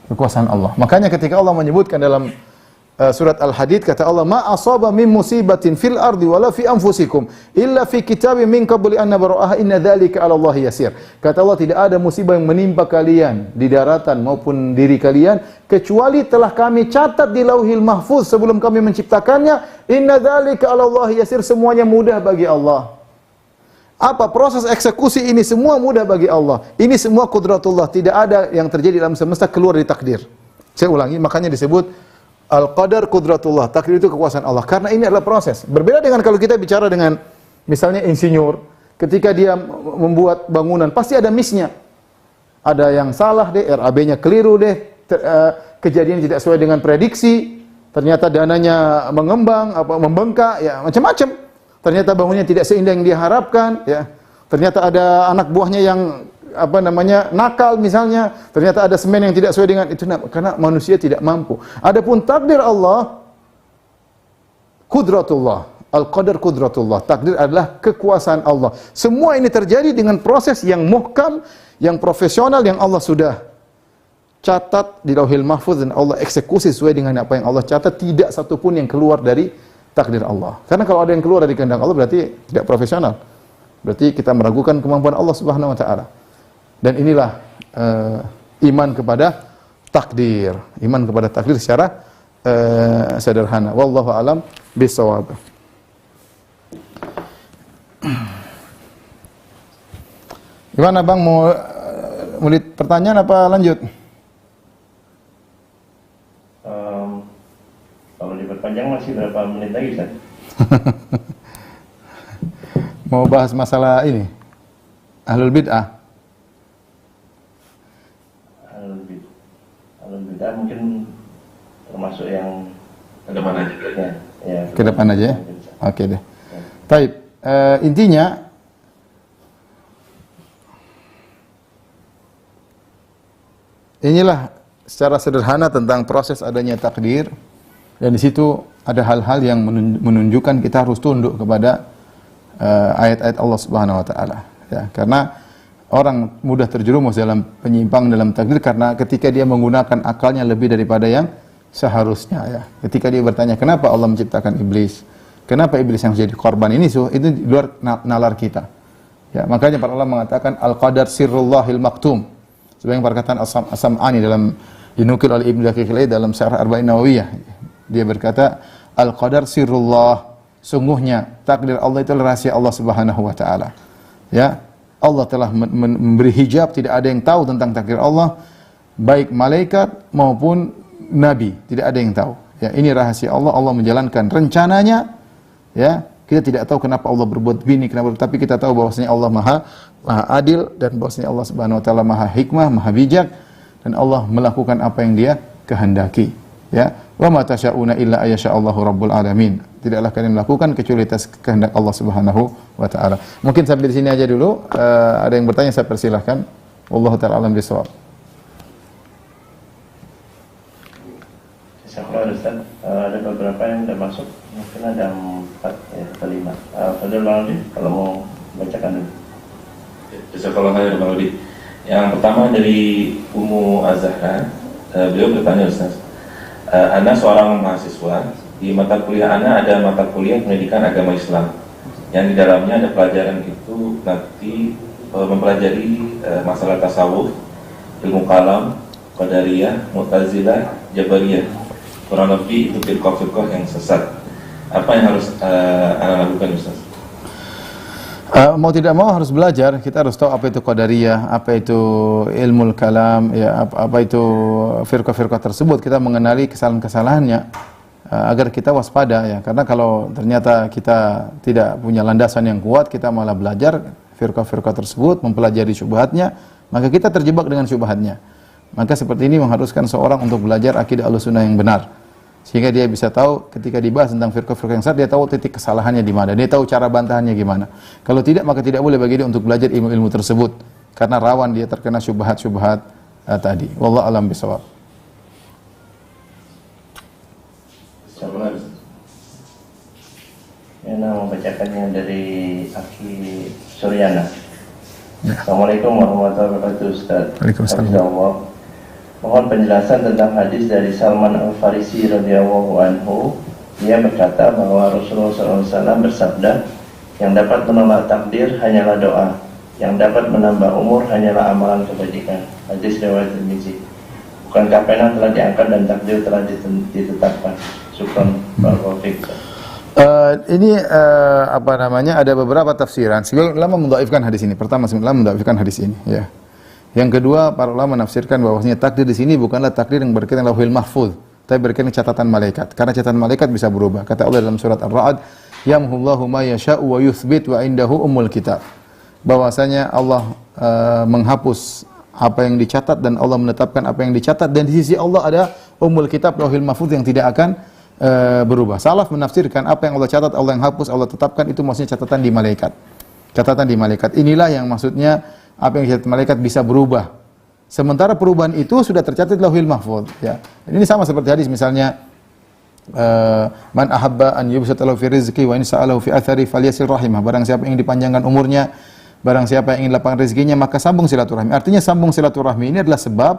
Kekuasaan Allah. Makanya ketika Allah menyebutkan dalam surat Al-Hadid, kata Allah, "Ma asaba min musibatin fil ardi wala fi anfusikum illa fi kitabim min qabli an nabra'aha inna dzalika 'ala Allah yasir." Kata Allah, tidak ada musibah yang menimpa kalian di daratan maupun diri kalian kecuali telah kami catat di Lauhil Mahfuz sebelum kami menciptakannya. Inna dzalika 'ala Allah yasir, semuanya mudah bagi Allah. Apa proses eksekusi ini semua mudah bagi Allah. Ini semua qudratullah, tidak ada yang terjadi dalam semesta keluar dari takdir. Saya ulangi, makanya disebut al-qadar qudratullah. Takdir itu kekuasaan Allah. Karena ini adalah proses. Berbeda dengan kalau kita bicara dengan misalnya insinyur, ketika dia membuat bangunan pasti ada miss-nya. Ada yang salah deh, RAB-nya keliru deh, kejadian tidak sesuai dengan prediksi, ternyata dananya mengembang, membengkak, ya macam-macam. Ternyata bangunnya tidak seindah yang diharapkan, ya. Ternyata ada anak buahnya yang nakal misalnya, ternyata ada semen yang tidak sesuai dengan itu, karena manusia tidak mampu. Adapun takdir Allah qudratullah, al-qadar qudratullah. Takdir adalah kekuasaan Allah. Semua ini terjadi dengan proses yang muhkam, yang profesional, yang Allah sudah catat di Lauhil Mahfuz dan Allah eksekusi sesuai dengan apa yang Allah catat, tidak satu pun yang keluar dari takdir Allah. Karena kalau ada yang keluar dari kehendak Allah berarti tidak profesional. Berarti kita meragukan kemampuan Allah Subhanahu wa taala. Dan inilah iman kepada takdir. Iman kepada takdir secara sederhana. Wallahu alam bisawab. Gimana Bang, mau pertanyaan apa lanjut? Kalau diperpanjang masih berapa menit lagi, Ustaz? Mau bahas masalah ini? Ahlul bid'ah. Ahlul bid'ah mungkin termasuk yang Ke depan aja. ya. Ke depan aja ya? Oke deh. Baik, intinya inilah secara sederhana tentang proses adanya takdir. Dan di situ ada hal-hal yang menunjukkan kita harus tunduk kepada ayat-ayat Allah Subhanahu wa taala, ya. Karena orang mudah terjerumus dalam penyimpangan dalam takdir karena ketika dia menggunakan akalnya lebih daripada yang seharusnya, ya. Ketika dia bertanya, kenapa Allah menciptakan iblis? Kenapa iblis yang jadi korban ini? Itu di luar nalar kita. Ya, makanya para ulama mengatakan al-qadar sirrullahil maktum. Sebagian perkataan As-Sam'ani dalam dinukil oleh Ibnu Daqiq dalam Syarah Arba'in Nawawiyah. Dia berkata, al-qadar sirrullah, sungguhnya takdir Allah itu rahasia Allah Subhanahu wa taala. Ya, Allah telah memberi hijab, tidak ada yang tahu tentang takdir Allah, baik malaikat maupun nabi, tidak ada yang tahu. Ya, ini rahasia Allah, Allah menjalankan rencananya. Ya, kita tidak tahu kenapa Allah berbuat begini, kenapa, tapi kita tahu bahwasanya Allah Maha adil dan bahwasanya Allah Subhanahu wa taala Maha hikmah, Maha bijak, dan Allah melakukan apa yang Dia kehendaki. Ya, wa ma tasyauna illa ayyasha'allahu rabbul alamin. Tidaklah kalian melakukan kecuali atas kehendak Allah Subhanahu wa taala. Mungkin sampai di sini aja dulu. Ada yang bertanya, saya persilahkan. Wallahu taala alam bisawab. Syukur Ustaz, ada beberapa yang sudah masuk, mungkin ada 4 ya, atau 5. Fadil Bang, kalau mau bacakan dulu. Jazakallahu khairan Bang Rudi. Yang pertama dari Ummu Az-Zahra, beliau bertanya, Ustaz, Ana seorang mahasiswa, di mata kuliah Ana ada mata kuliah pendidikan agama Islam yang di dalamnya ada pelajaran itu nanti mempelajari masalah tasawuf, ilmu kalam, qadariyah, mu'tazilah, jabariyah. Kurang lebih itu firqah-firqah yang sesat. Apa yang harus Ana lakukan, Ustaz? Mau tidak mau harus belajar. Kita harus tahu apa itu qadariyah, apa itu ilmu kalam, ya, apa itu firqah-firqah tersebut. Kita mengenali kesalahan-kesalahannya agar kita waspada, ya. Karena kalau ternyata kita tidak punya landasan yang kuat, kita malah belajar firqah-firqah tersebut, mempelajari syubhatnya, maka kita terjebak dengan syubhatnya. Maka seperti ini mengharuskan seorang untuk belajar akidah Ahlussunnah yang benar. Sehingga dia bisa tahu ketika dibahas tentang firqah-firqah yang sesat, dia tahu titik kesalahannya di mana, dia tahu cara bantahannya gimana. Kalau tidak, maka tidak boleh bagi dia untuk belajar ilmu-ilmu tersebut karena rawan dia terkena syubhat-syubhat tadi. Wallahu a'lam bishawab. Yang membacakannya dari Aki Suryana. Assalamualaikum warahmatullahi wabarakatuh, Ustaz. Waalaikumsalam. Mohon penjelasan tentang hadis dari Salman Al-Farisi radhiyallahu anhu. Dia berkata bahwa Rasulullah SAW bersabda, yang dapat menolak takdir hanyalah doa, yang dapat menambah umur hanyalah amalan kebajikan. Hadis riwayat Tirmizi. Bukankah pena telah diangkat dan takdir telah ditetapkan? Syukran barakallahu fiik. Ini apa namanya, ada beberapa tafsiran. Sebagian ulama mendhaifkan hadis ini. Pertama, sebagian ulama mendhaifkan hadis ini, ya. Yang kedua, para ulama menafsirkan bahwasanya takdir di sini bukanlah takdir yang berkaitan dengan Lauhul Mahfuz, tapi berkaitan dengan catatan malaikat. Karena catatan malaikat bisa berubah. Kata Allah dalam surat Ar-Ra'd, "Yamhullahu ma yasha'u wa yuthbit wa indahu ummul kitab." Bahwasanya Allah menghapus apa yang dicatat dan Allah menetapkan apa yang dicatat, dan di sisi Allah ada ummul kitab, Lauhul Mahfuz yang tidak akan berubah. Salaf menafsirkan apa yang Allah catat, Allah yang hapus, Allah tetapkan, itu maksudnya catatan di malaikat. Catatan di malaikat. Inilah yang maksudnya apa yang dicatat malaikat bisa berubah. Sementara perubahan itu sudah tercatat di Lauhul Mahfuz, ya. Ini sama seperti hadis misalnya man ahabba an yubsata lahu fi rizqi wa in sa'alahu fi athari falyasil rahimah. Barang siapa yang dipanjangkan umurnya, barang siapa yang ingin lapang rezekinya, maka sambung silaturahmi. Artinya sambung silaturahmi ini adalah sebab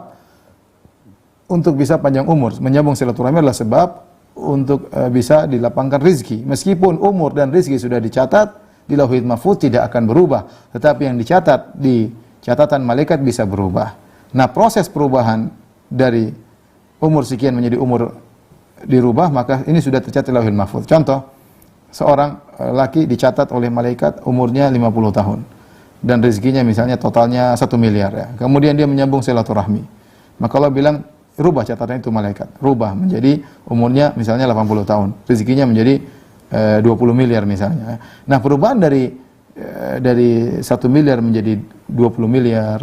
untuk bisa panjang umur. Menyambung silaturahmi adalah sebab untuk bisa dilapangkan rezeki. Meskipun umur dan rezeki sudah dicatat di Lauhul Mahfuz, tidak akan berubah, tetapi yang dicatat di catatan malaikat bisa berubah. Nah, proses perubahan dari umur sekian menjadi umur dirubah, maka ini sudah tercatat di Lauhul Mahfuz. Contoh, seorang laki dicatat oleh malaikat umurnya 50 tahun dan rezekinya misalnya totalnya 1 miliar, ya. Kemudian dia menyambung silaturahmi. Maka Allah bilang, rubah catatan itu malaikat, rubah menjadi umurnya misalnya 80 tahun, rezekinya menjadi 20 miliar misalnya. Nah, perubahan dari 1 miliar menjadi 20 miliar,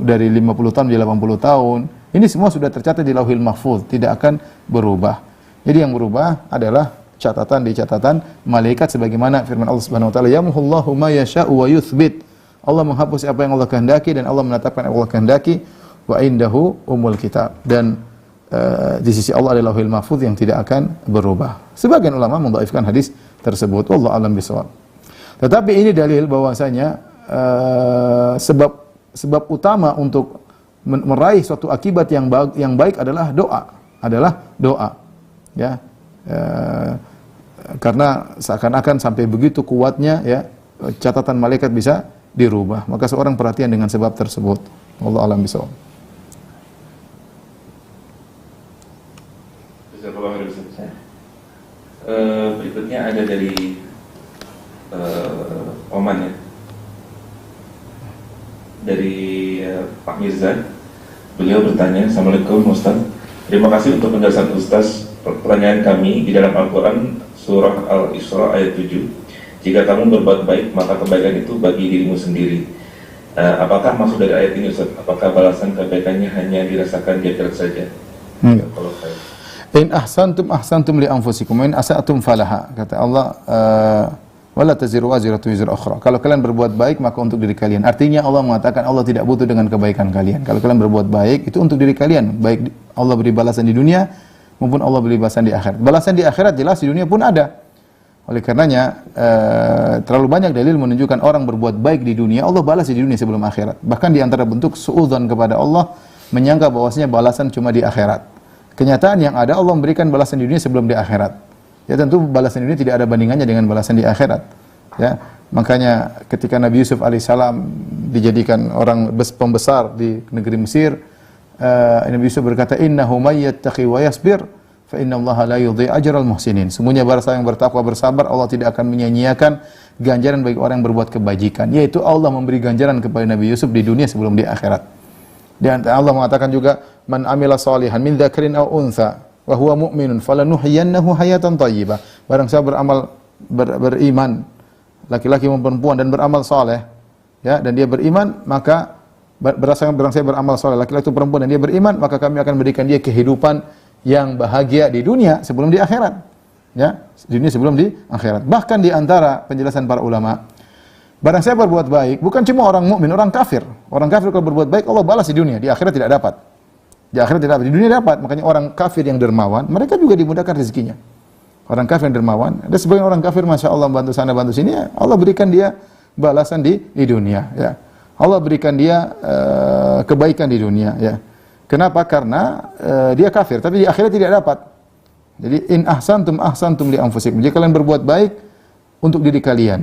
dari 50 tahun menjadi 80 tahun, ini semua sudah tercatat di Lauhul Mahfuz, tidak akan berubah. Jadi yang berubah adalah catatan di catatan malaikat, sebagaimana firman Allah Subhanahu wa taala, "Yamhullahu ma yasha'u wa yuthbit." Allah menghapus apa yang Allah kehendaki dan Allah menetapkan apa yang Allah kehendaki. Wa indahu umul kitab, dan di sisi Allah adalah Lauhul Mahfuz yang tidak akan berubah. Sebagian ulama mendhaifkan hadis tersebut, wallahu a'lam bishawab. Tetapi ini dalil bahwasanya sebab utama untuk meraih suatu akibat yang baik adalah doa, ya. Karena seakan-akan sampai begitu kuatnya, ya, catatan malaikat bisa dirubah. Maka seorang perhatian dengan sebab tersebut. Wallahu a'lam bishawab. Berikutnya ada dari Oman, ya, dari Pak Mirza. Beliau bertanya, "Assalamualaikum Ustaz, terima kasih untuk penjelasan Ustaz. Pertanyaan kami, di dalam Al-Quran surah Al-Isra ayat 7, jika kamu berbuat baik maka kebaikan itu bagi dirimu sendiri. Apakah maksud dari ayat ini Ustaz? Apakah balasan kebaikannya hanya dirasakan di akhirat saja?" Kalau saya, In ahsantum li anfusikum wa in asa'tum falaha. Kata Allah, wala taziru waziratu wizra ukhra. Kalau kalian berbuat baik maka untuk diri kalian. Artinya Allah mengatakan Allah tidak butuh dengan kebaikan kalian. Kalau kalian berbuat baik itu untuk diri kalian. Baik Allah beri balasan di dunia maupun Allah beri balasan di akhirat. Balasan di akhirat jelas di dunia pun ada. Oleh karenanya terlalu banyak dalil menunjukkan orang berbuat baik di dunia, Allah balas di dunia sebelum akhirat. Bahkan di antara bentuk suudzon kepada Allah, menyangka bahwasanya balasan cuma di akhirat. Kenyataan yang ada, Allah memberikan balasan di dunia sebelum di akhirat. Ya, tentu balasan di dunia tidak ada bandingannya dengan balasan di akhirat. Ya, makanya ketika Nabi Yusuf alaihissalam dijadikan orang pembesar di negeri Mesir, Nabi Yusuf berkata, "Innahu may yattaqi wa yasbir, fa innallaha la yudhi'u ajral muhsinin." Sungguhnya barang siapa yang bertakwa bersabar, Allah tidak akan menyia-nyiakan ganjaran bagi orang yang berbuat kebajikan. Yaitu Allah memberi ganjaran kepada Nabi Yusuf di dunia sebelum di akhirat. Dan Allah mengatakan juga, "Man amila salihan min dzakarin aw untha wa huwa mu'minun falanuhyiyannahu hayatan thayyibah." Barang siapa beriman, laki-laki maupun perempuan, dan beramal saleh, ya, dan dia beriman, maka barang siapa beramal saleh, laki-laki atau perempuan, dan dia beriman, maka kami akan berikan dia kehidupan yang bahagia di dunia sebelum di akhirat. Ya, di dunia sebelum di akhirat. Bahkan di antara penjelasan para ulama, barang siapa berbuat baik, bukan cuma orang mukmin, orang kafir. Orang kafir kalau berbuat baik Allah balas di dunia, di akhirat tidak dapat. Di akhirat tidak dapat, di dunia dapat. Makanya orang kafir yang dermawan, mereka juga dimudahkan rezekinya. Orang kafir yang dermawan, ada sebagian orang kafir Masya Allah bantu sana bantu sini, ya, Allah berikan dia balasan di dunia. Ya. Allah berikan dia kebaikan di dunia. Ya. Kenapa? Karena dia kafir, tapi di akhirat tidak dapat. Jadi in ahsantum li anfusikum. Jika kalian berbuat baik untuk diri kalian.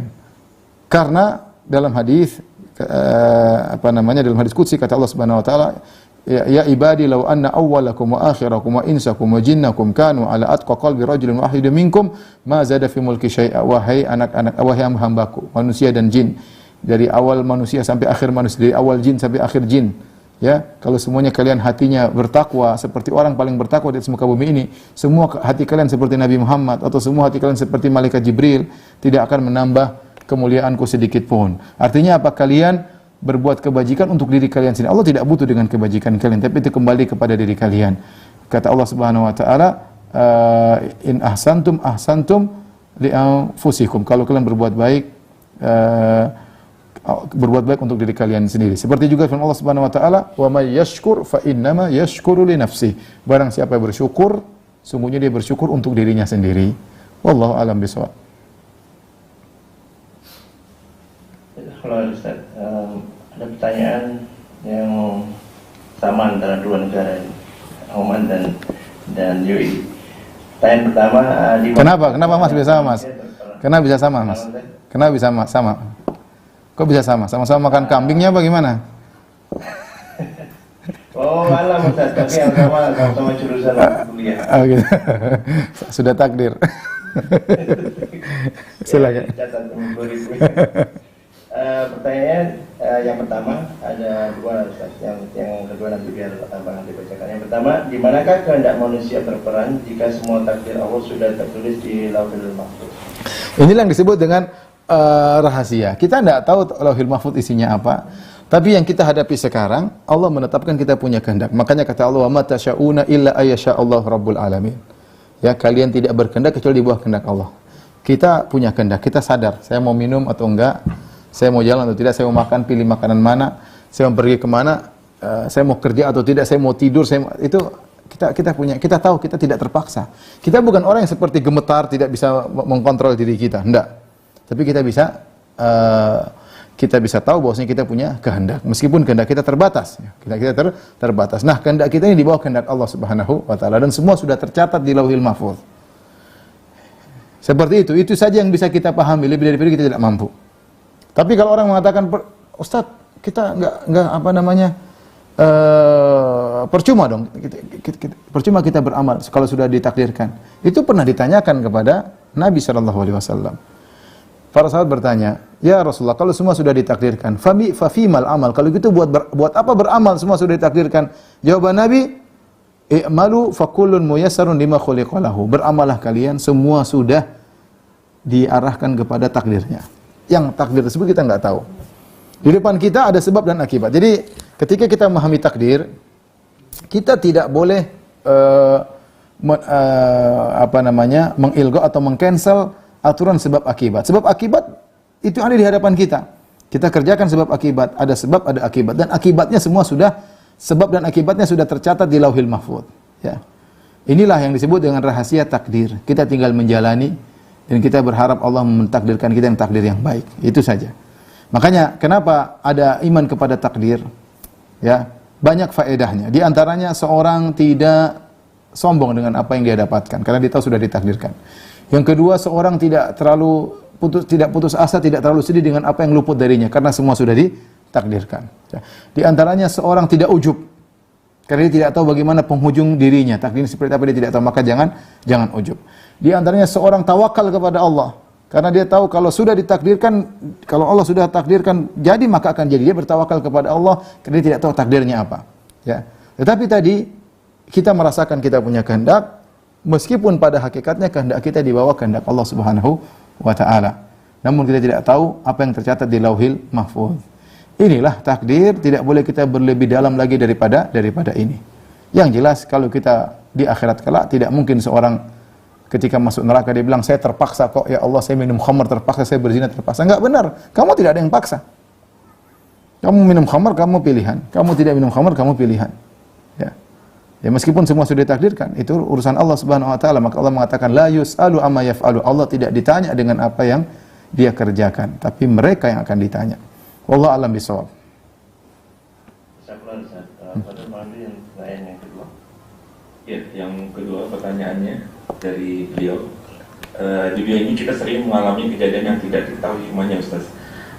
Karena dalam hadis dalam hadis qudsi kata Allah Subhanahu wa taala, ya ibadi law anna awwalakum wa akhirakum wa insakum wa jinnakum kanu ala atqa qalbi rajulin wahidin minkum ma zada fi mulki syai'a. Wahai anak-anak, wahai hamba-hambaku, manusia dan jin, dari awal manusia sampai akhir manusia, dari awal jin sampai akhir jin, ya, kalau semuanya kalian hatinya bertakwa seperti orang paling bertakwa di muka bumi ini, semua hati kalian seperti Nabi Muhammad atau semua hati kalian seperti malaikat Jibril, tidak akan menambah kemuliaanku sedikit pun. Artinya apa? Kalian berbuat kebajikan untuk diri kalian sendiri. Allah tidak butuh dengan kebajikan kalian, tapi itu kembali kepada diri kalian. Kata Allah Subhanahu wa taala, in ahsantum li anfusikum. Kalau kalian berbuat baik untuk diri kalian sendiri. Seperti juga firman Allah Subhanahu wa taala, wa may yashkur fa innama yashkuru li nafsihi. Barang siapa yang bersyukur, sungguhnya dia bersyukur untuk dirinya sendiri. Wallahu a'lam bishawab. Kalau Ustaz, ada pertanyaan yang sama antara dua negara ini, Oman dan UAE. Pertanyaan pertama, Kenapa Mas bisa sama Mas? Kenapa bisa sama Mas? Kenapa bisa sama? Kok bisa sama? Sama-sama makan kambingnya apa gimana? Oh malam Ustaz, tapi yang sama jurusan kuliah. Oh gitu. Sudah takdir. Silakan. Pertanyaan yang pertama ada dua Ustaz, yang kedua nanti biar Abang nanti bacakan. Yang pertama, di manakah kehendak manusia berperan jika semua takdir Allah sudah tertulis di Lauhul Mahfuz? Inilah yang disebut dengan rahasia. Kita tidak tahu Lauhul Mahfuz isinya apa, tapi yang kita hadapi sekarang Allah menetapkan kita punya kehendak. Makanya kata Allah, "Wa ma tasyauna illa ayyasha Allah rabbul alamin." Ya, kalian tidak berkehendak kecuali di bawah kehendak Allah. Kita punya kehendak, kita sadar, saya mau minum atau enggak, saya mau jalan atau tidak, saya mau makan, pilih makanan mana, saya mau pergi kemana, saya mau kerja atau tidak, saya mau tidur, itu kita tahu, kita tidak terpaksa. Kita bukan orang yang seperti gemetar, tidak bisa mengkontrol diri kita, enggak. Tapi kita bisa tahu bahwasanya kita punya kehendak, meskipun kehendak kita terbatas. Kita terbatas. Nah, kehendak kita ini di bawah kehendak Allah Subhanahu wa taala dan semua sudah tercatat di Lauhul Mahfuz. Seperti itu saja yang bisa kita pahami, lebih daripada kita tidak mampu. Tapi kalau orang mengatakan, Ustaz, kita enggak percuma dong, percuma kita beramal kalau sudah ditakdirkan. Itu pernah ditanyakan kepada Nabi SAW. Para sahabat bertanya, ya Rasulullah, kalau semua sudah ditakdirkan, fafimal amal, kalau gitu buat apa beramal, semua sudah ditakdirkan? Jawaban Nabi, i'malu fakullun muyassarun lima khuliqa lahu. Beramalah kalian, semua sudah diarahkan kepada takdirnya. Yang takdir tersebut kita enggak tahu. Di depan kita ada sebab dan akibat. Jadi ketika kita memahami takdir, kita tidak boleh mengilgo atau meng-cancel aturan sebab akibat. Sebab akibat itu ada di hadapan kita. Kita kerjakan sebab akibat, ada sebab, ada akibat, dan akibatnya semua sudah, sebab dan akibatnya sudah tercatat di Lauhul Mahfuz. Ya. Inilah yang disebut dengan rahasia takdir. Kita tinggal menjalani dan kita berharap Allah mentakdirkan kita yang takdir yang baik. Itu saja. Makanya kenapa ada iman kepada takdir? Ya, banyak faedahnya. Di antaranya seorang tidak sombong dengan apa yang dia dapatkan karena dia tahu sudah ditakdirkan. Yang kedua, seorang tidak putus asa, tidak terlalu sedih dengan apa yang luput darinya karena semua sudah ditakdirkan. Ya. Di antaranya seorang tidak ujub karena dia tidak tahu bagaimana penghujung dirinya. Takdir seperti apa dia tidak tahu, maka jangan ujub. Di antaranya seorang tawakal kepada Allah karena dia tahu kalau sudah ditakdirkan, kalau Allah sudah takdirkan jadi maka akan jadi. Dia bertawakal kepada Allah karena dia tidak tahu takdirnya apa. Ya. Tetapi tadi kita merasakan kita punya kehendak, meskipun pada hakikatnya kehendak kita di bawah kehendak Allah Subhanahu wa taala. Namun kita tidak tahu apa yang tercatat di Lauhul Mahfuz. Inilah takdir, tidak boleh kita berlebih dalam lagi daripada ini. Yang jelas kalau kita di akhirat kelak tidak mungkin seorang ketika masuk neraka dia bilang saya terpaksa kok ya Allah, saya minum khamar terpaksa, saya berzina terpaksa. Enggak benar. Kamu tidak ada yang paksa. Kamu minum khamar kamu pilihan, kamu tidak minum khamar kamu pilihan. Ya. Ya meskipun semua sudah ditakdirkan, itu urusan Allah Subhanahu wa taala, maka Allah mengatakan la yus'alu amma yaf'alu. Allah tidak ditanya dengan apa yang dia kerjakan, tapi mereka yang akan ditanya. Wallahu a'lam bishawab. Pada malam yang lain yang kedua. Ya, yang kedua pertanyaannya dari beliau. Di dunia ini kita sering mengalami kejadian yang tidak diketahui hikmahnya, Ustaz.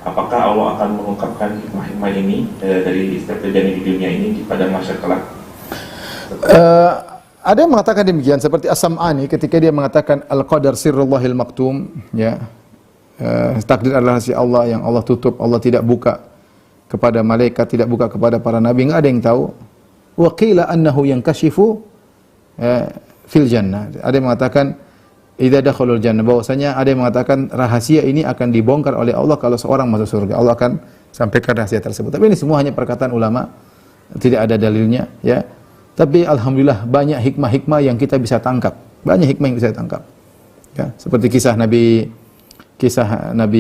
Apakah Allah akan mengungkapkan hikmah-hikmah ini dari setiap kejadian di dunia ini pada masa kelak? Ada yang mengatakan demikian seperti As-Sam'ani ketika dia mengatakan al-qadar sirrullahil maktum, ya. Takdir adalah rahasia Allah yang Allah tutup, Allah tidak buka kepada malaikat, tidak buka kepada para nabi, enggak ada yang tahu. Wa qila annahu yankashifu fil jannah. Ada yang mengatakan idza dakhalul jannah, bahwasanya ada yang mengatakan rahasia ini akan dibongkar oleh Allah kalau seorang masuk surga. Allah akan sampaikan rahasia tersebut. Tapi ini semua hanya perkataan ulama, tidak ada dalilnya, ya. Tapi alhamdulillah banyak hikmah-hikmah yang kita bisa tangkap. Banyak hikmah yang bisa tangkap. Ya, seperti kisah Nabi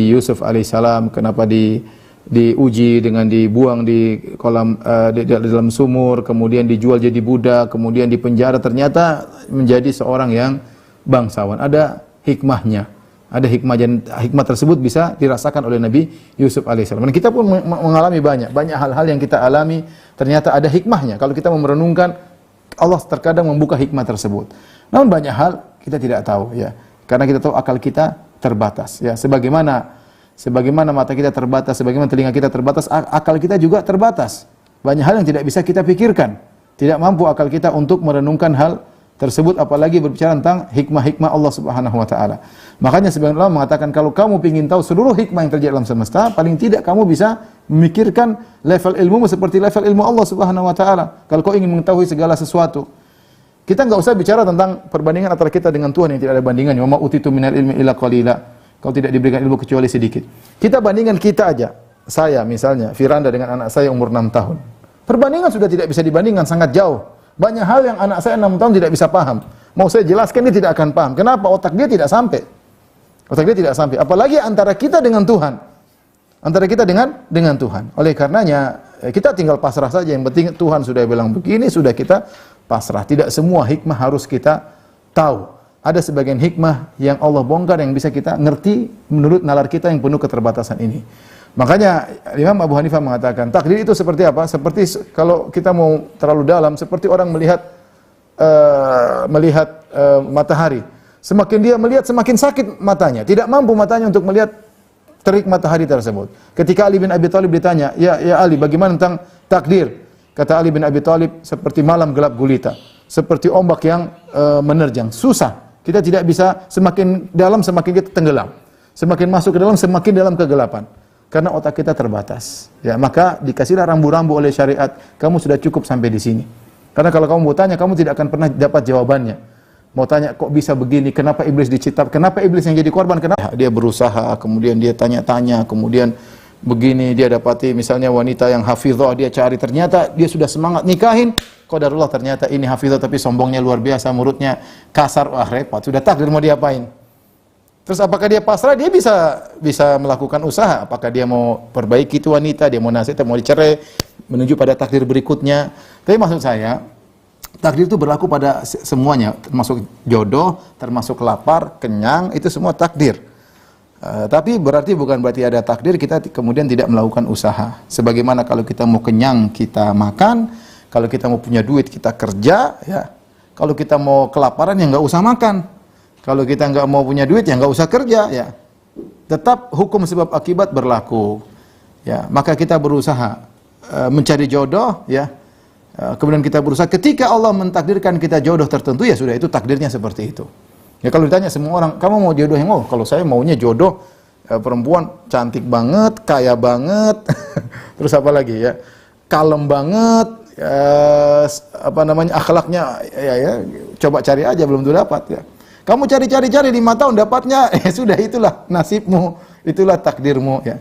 Yusuf alaihissalam, kenapa diuji dengan dibuang di kolam di dalam sumur, kemudian dijual jadi budak, kemudian dipenjara, ternyata menjadi seorang yang bangsawan. Ada hikmahnya. Ada hikmah, dan hikmah tersebut bisa dirasakan oleh Nabi Yusuf alaihissalam. Dan kita pun mengalami banyak hal-hal yang kita alami ternyata ada hikmahnya. Kalau kita merenungkan, Allah terkadang membuka hikmah tersebut. Namun banyak hal kita tidak tahu, ya. Karena kita tahu akal kita terbatas, ya. Sebagaimana mata kita terbatas, sebagaimana telinga kita terbatas, akal kita juga terbatas. Banyak hal yang tidak bisa kita pikirkan. Tidak mampu akal kita untuk merenungkan hal tersebut, apalagi berbicara tentang hikmah-hikmah Allah Subhanahu wa taala. Makanya sebagian ulama mengatakan kalau kamu ingin tahu seluruh hikmah yang terjadi alam semesta, paling tidak kamu bisa memikirkan level ilmu seperti level ilmu Allah Subhanahu wa taala. Kalau kau ingin mengetahui segala sesuatu, kita enggak usah bicara tentang perbandingan antara kita dengan Tuhan yang tidak ada bandingannya. Wa ma utitu minal ilmi illa qalila. Kau tidak diberikan ilmu kecuali sedikit. Kita bandingkan kita aja. Saya misalnya, Firanda dengan anak saya umur 6 tahun. Perbandingan sudah tidak bisa dibandingkan, sangat jauh. Banyak hal yang anak saya 6 tahun tidak bisa paham. Mau saya jelaskan dia tidak akan paham. Kenapa? Otak dia tidak sampai. Otak dia tidak sampai. Apalagi antara kita dengan Tuhan. Antara kita dengan Tuhan. Oleh karenanya kita tinggal pasrah saja. Yang penting Tuhan sudah bilang begini, sudah kita pasrah. Tidak semua hikmah harus kita tahu. Ada sebagian hikmah yang Allah bongkar yang bisa kita ngerti menurut nalar kita yang penuh keterbatasan ini. Makanya Imam Abu Hanifah mengatakan takdir itu seperti apa? Seperti kalau kita mau terlalu dalam, seperti orang melihat matahari. Semakin dia melihat semakin sakit matanya. Tidak mampu matanya untuk melihat terik matahari tersebut. Ketika Ali bin Abi Thalib ditanya, ya Ali, bagaimana tentang takdir? Kata Ali bin Abi Thalib, seperti malam gelap gulita, seperti ombak yang menerjang, susah. Kita tidak bisa, semakin dalam semakin kita tenggelam. Semakin masuk ke dalam semakin dalam kegelapan. Karena otak kita terbatas. Ya, maka dikasihlah rambu-rambu oleh syariat. Kamu sudah cukup sampai di sini. Karena kalau kamu mau tanya, kamu tidak akan pernah dapat jawabannya. Mau tanya, kok bisa begini? Kenapa iblis diciptakan? Kenapa iblis yang jadi korban? Kenapa dia berusaha, kemudian dia tanya-tanya, kemudian begini dia dapati misalnya wanita yang hafizah, dia cari, ternyata dia sudah semangat nikahin, qadarullah ternyata ini hafizah tapi sombongnya luar biasa, mulutnya kasar, wah repot, sudah takdir mau diapain? Terus apakah dia pasrah? Dia bisa melakukan usaha. Apakah dia mau perbaiki itu wanita, dia mau nasihat, mau dicerai, menuju pada takdir berikutnya. Tapi maksud saya, takdir itu berlaku pada semuanya, termasuk jodoh, termasuk lapar, kenyang, itu semua takdir. Tapi bukan berarti ada takdir kita kemudian tidak melakukan usaha. Sebagaimana kalau kita mau kenyang kita makan, kalau kita mau punya duit kita kerja, ya. Kalau kita mau kelaparan ya nggak usah makan. Kalau kita nggak mau punya duit ya nggak usah kerja, ya. Tetap hukum sebab akibat berlaku, ya. Maka kita berusaha mencari jodoh, ya. Kemudian kita berusaha ketika Allah mentakdirkan kita jodoh tertentu, ya sudah, itu takdirnya seperti itu. Ya kalau ditanya semua orang, kamu mau jodoh yang mau? Kalau saya maunya jodoh perempuan cantik banget, kaya banget, terus apa lagi ya, kalem banget, akhlaknya, ya, coba cari aja belum tuh dapat ya. Kamu cari 5 tahun dapatnya, sudah, itulah nasibmu, itulah takdirmu, ya.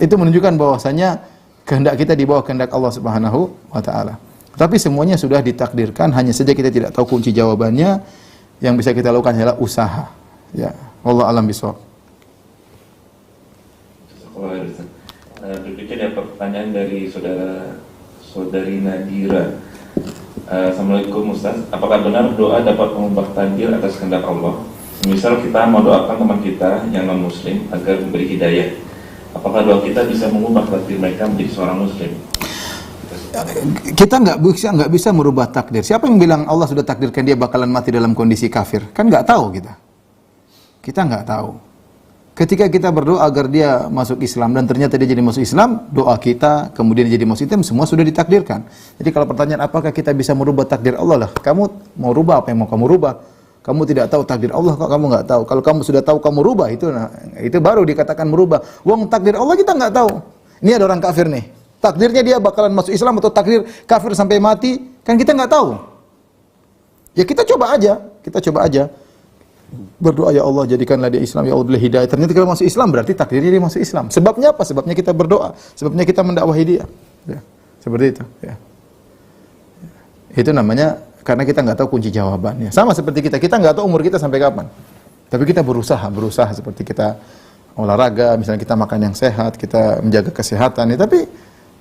Itu menunjukkan bahwasanya kehendak kita di bawah kehendak Allah Subhanahu wa taala. Tapi semuanya sudah ditakdirkan, hanya saja kita tidak tahu kunci jawabannya. Yang bisa kita lakukan adalah usaha. Ya, wallahu a'lam bishawab. Berikutnya ada pertanyaan dari saudari Nadira. Assalamualaikum Ustaz, apakah benar doa dapat mengubah takdir atas kehendak Allah? Misal kita mau doakan teman kita yang non muslim agar memberi hidayah, apakah doa kita bisa mengubah takdir mereka menjadi seorang muslim? Kita nggak bisa merubah takdir. Siapa yang bilang Allah sudah takdirkan dia bakalan mati dalam kondisi kafir? Kan nggak tahu kita. Kita nggak tahu. Ketika kita berdoa agar dia masuk Islam dan ternyata dia jadi masuk Islam, doa kita kemudian dia jadi masuk Islam, semua sudah ditakdirkan. Jadi kalau pertanyaan apakah kita bisa merubah takdir Allah, lah kamu mau rubah apa yang mau kamu rubah? Kamu tidak tahu takdir Allah, kok kamu nggak tahu. Kalau kamu sudah tahu kamu rubah, itu baru dikatakan merubah. Wong takdir Allah kita nggak tahu. Ini ada orang kafir nih, takdirnya dia bakalan masuk Islam atau takdir kafir sampai mati, kan kita nggak tahu. Ya kita coba aja. Berdoa, ya Allah jadikanlah dia Islam, ya Allah beri hidayah. Ternyata kalau masuk Islam berarti takdirnya dia masuk Islam. Sebabnya apa? Sebabnya kita berdoa, sebabnya kita mendakwahi dia. Ya, seperti itu. Ya. Itu namanya karena kita nggak tahu kunci jawabannya. Sama seperti kita nggak tahu umur kita sampai kapan. Tapi kita berusaha seperti kita olahraga, misalnya kita makan yang sehat, kita menjaga kesehatan. Ya, tapi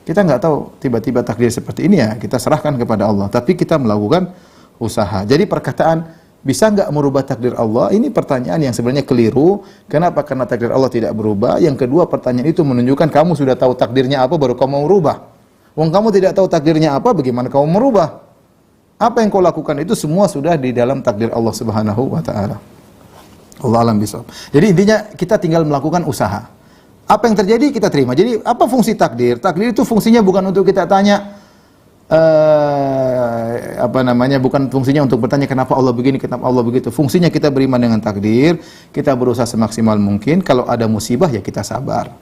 kita nggak tahu tiba-tiba takdir seperti ini, ya kita serahkan kepada Allah. Tapi kita melakukan usaha. Jadi perkataan bisa nggak merubah takdir Allah? Ini pertanyaan yang sebenarnya keliru. Kenapa? Karena takdir Allah tidak berubah. Yang kedua, pertanyaan itu menunjukkan kamu sudah tahu takdirnya apa baru kamu merubah. Wong kamu tidak tahu takdirnya apa, bagaimana kamu merubah? Apa yang kau lakukan itu semua sudah di dalam takdir Allah Subhanahu wa taala. Allah alam bisawab. Jadi intinya kita tinggal melakukan usaha. Apa yang terjadi kita terima. Jadi apa fungsi takdir? Takdir itu fungsinya bukan untuk kita tanya bukan fungsinya untuk bertanya kenapa Allah begini, kenapa Allah begitu. Fungsinya kita beriman dengan takdir, kita berusaha semaksimal mungkin. Kalau ada musibah ya kita sabar.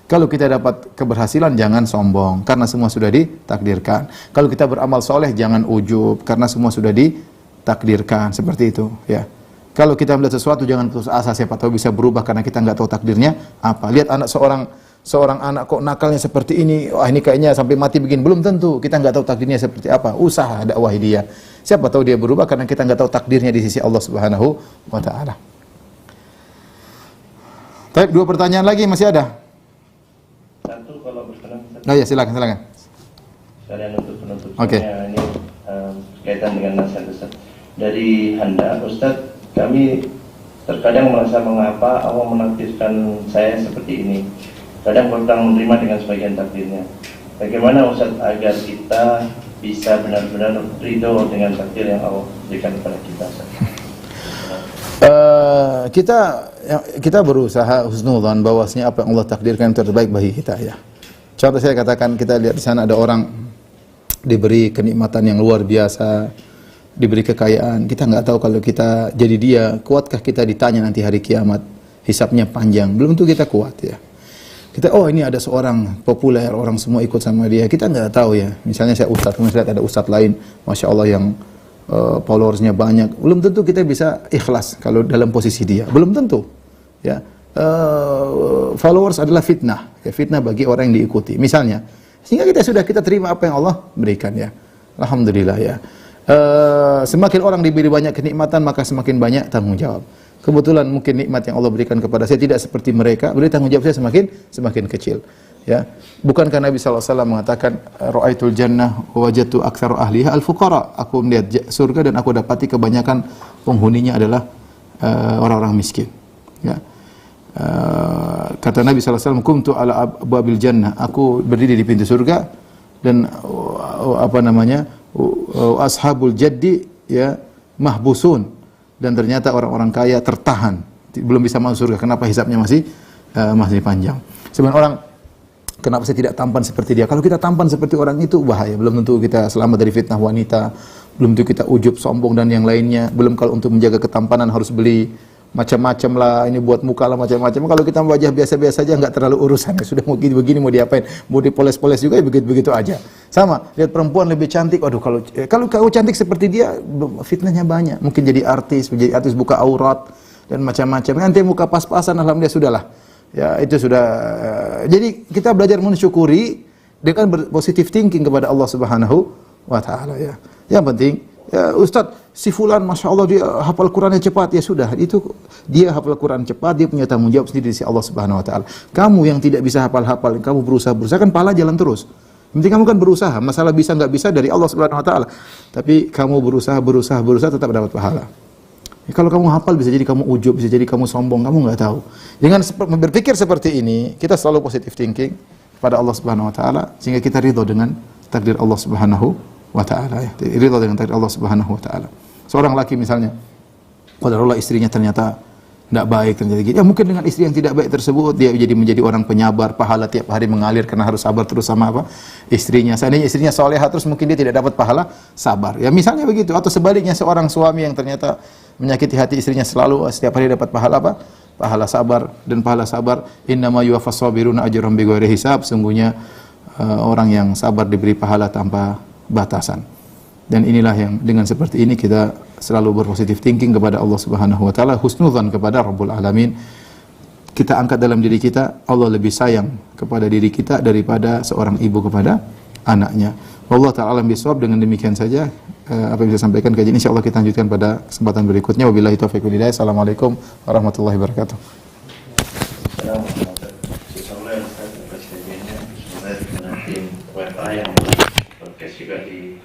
Kalau kita dapat keberhasilan jangan sombong karena semua sudah ditakdirkan. Kalau kita beramal soleh jangan ujub karena semua sudah ditakdirkan. Seperti itu, ya. Kalau kita melihat sesuatu jangan putus asa, siapa tahu bisa berubah karena kita nggak tahu takdirnya apa. Lihat anak seorang anak kok nakalnya seperti ini, wah ini kayaknya sampai mati begini, belum tentu. Kita nggak tahu takdirnya seperti apa. Usaha dakwahi dia. Siapa tahu dia berubah karena kita nggak tahu takdirnya di sisi Allah Subhanahu wa taala. Baik, 2 pertanyaan lagi masih ada? Satu kalau berkenan. Oh ya, silakan. Sekalian untuk penutupnya. Oke. Ini kaitan dengan nasihat Ustaz. Dari Handa, Ustaz, kami terkadang merasa mengapa Allah menakdirkan saya seperti ini. Kadang kurang menerima dengan sebagian takdirnya. Bagaimana Ustaz agar kita bisa benar-benar ridho dengan takdir yang Allah berikan kepada kita? Kita berusaha husnudzan bahwasanya apa yang Allah takdirkan itu terbaik bagi kita, ya. Contoh saya katakan, kita lihat di sana ada orang diberi kenikmatan yang luar biasa, diberi kekayaan. Kita nggak tahu kalau kita jadi dia, kuatkah kita ditanya nanti hari kiamat? Hisabnya panjang, belum tentu kita kuat, ya. Kita, oh ini ada seorang populer, orang semua ikut sama dia. Kita nggak tahu, ya. Misalnya saya ustadz, kemudian ada ustadz lain, masya Allah yang followersnya banyak. Belum tentu kita bisa ikhlas kalau dalam posisi dia. Belum tentu, ya. Followers adalah fitnah, ya, fitnah bagi orang yang diikuti. Misalnya, sehingga kita terima apa yang Allah berikan, ya. Alhamdulillah, ya. Semakin orang diberi banyak kenikmatan, maka semakin banyak tanggung jawab. Kebetulan mungkin nikmat yang Allah berikan kepada saya tidak seperti mereka, berarti tanggung jawab saya semakin kecil, ya. Bukankah Nabi SAW mengatakan, ra'aitul jannah wa wajadtu aktsaru ahliha al-fuqara. Aku melihat surga dan aku dapati kebanyakan penghuninya adalah orang-orang miskin, ya. Kata Nabi SAW, kuntu ala abwabil jannah. Aku berdiri di pintu surga dan ashabul jaddi, ya, mahbusun. Dan ternyata orang-orang kaya tertahan, belum bisa masuk surga. Kenapa? Hisabnya masih panjang. Sebenarnya orang, kenapa saya tidak tampan seperti dia? Kalau kita tampan seperti orang itu bahaya. Belum tentu kita selamat dari fitnah wanita, belum tentu kita ujub, sombong dan yang lainnya. Belum kalau untuk menjaga ketampanan harus beli macam-macam lah, ini buat muka lah macam-macam. Kalau kita wajah biasa-biasa aja nggak terlalu urusan, sudah mau begini mau diapain, mau dipoles-poles juga ya begitu-begitu aja. Sama, lihat perempuan lebih cantik, aduh kalau kau cantik seperti dia, fitnahnya banyak. Mungkin jadi artis buka aurat dan macam-macam. Nanti muka pas-pasan, alhamdulillah sudahlah. Ya itu sudah. Jadi kita belajar mensyukuri dengan positive thinking kepada Allah Subhanahu wa taala ya. Yang penting ya Ustaz, si fulan Masya Allah dia hafal Qurannya cepat, ya sudah, itu dia hafal Quran cepat, dia punya tanggung jawab sendiri di sisi Allah Subhanahu wa taala. Kamu yang tidak bisa hafal-hafal, kamu berusaha kan pahala jalan terus. Yang penting kamu kan berusaha, masalah bisa nggak bisa dari Allah Subhanahu wa taala. Tapi kamu berusaha tetap dapat pahala. Ya, kalau kamu hafal bisa jadi kamu ujub, bisa jadi kamu sombong, kamu nggak tahu. Jangan berpikir seperti ini, kita selalu positive thinking pada Allah Subhanahu wa taala sehingga kita ridho dengan takdir Allah Subhanahu wa taala ya. Ridho dengan takdir Allah Subhanahu wa taala. Seorang laki misalnya, qadarullah istrinya ternyata tidak baik, ternyata gitu. Ya mungkin dengan istri yang tidak baik tersebut dia menjadi orang penyabar, pahala tiap hari mengalir karena harus sabar terus sama apa? Istrinya. Seandainya istrinya salehah terus mungkin dia tidak dapat pahala sabar. Ya misalnya begitu, atau sebaliknya seorang suami yang ternyata menyakiti hati istrinya selalu setiap hari dapat pahala apa? Pahala sabar, dan pahala sabar innama yuwaffas sabiruna ajrahum bighairi hisab, sungguhnya orang yang sabar diberi pahala tanpa batasan. Dan inilah yang dengan seperti ini kita selalu berpositif thinking kepada Allah Subhanahu wa taala, husnudzan kepada Rabbul Alamin. Kita angkat dalam diri kita, Allah lebih sayang kepada diri kita daripada seorang ibu kepada anaknya. Wallahu ta'ala alam bisawab. Dengan demikian saja apa yang bisa sampaikan kajian, insyaallah kita lanjutkan pada kesempatan berikutnya. Wabillahi taufiq wal hidayah. Assalamualaikum warahmatullahi wabarakatuh. Semoga nanti WFA yang podcast juga di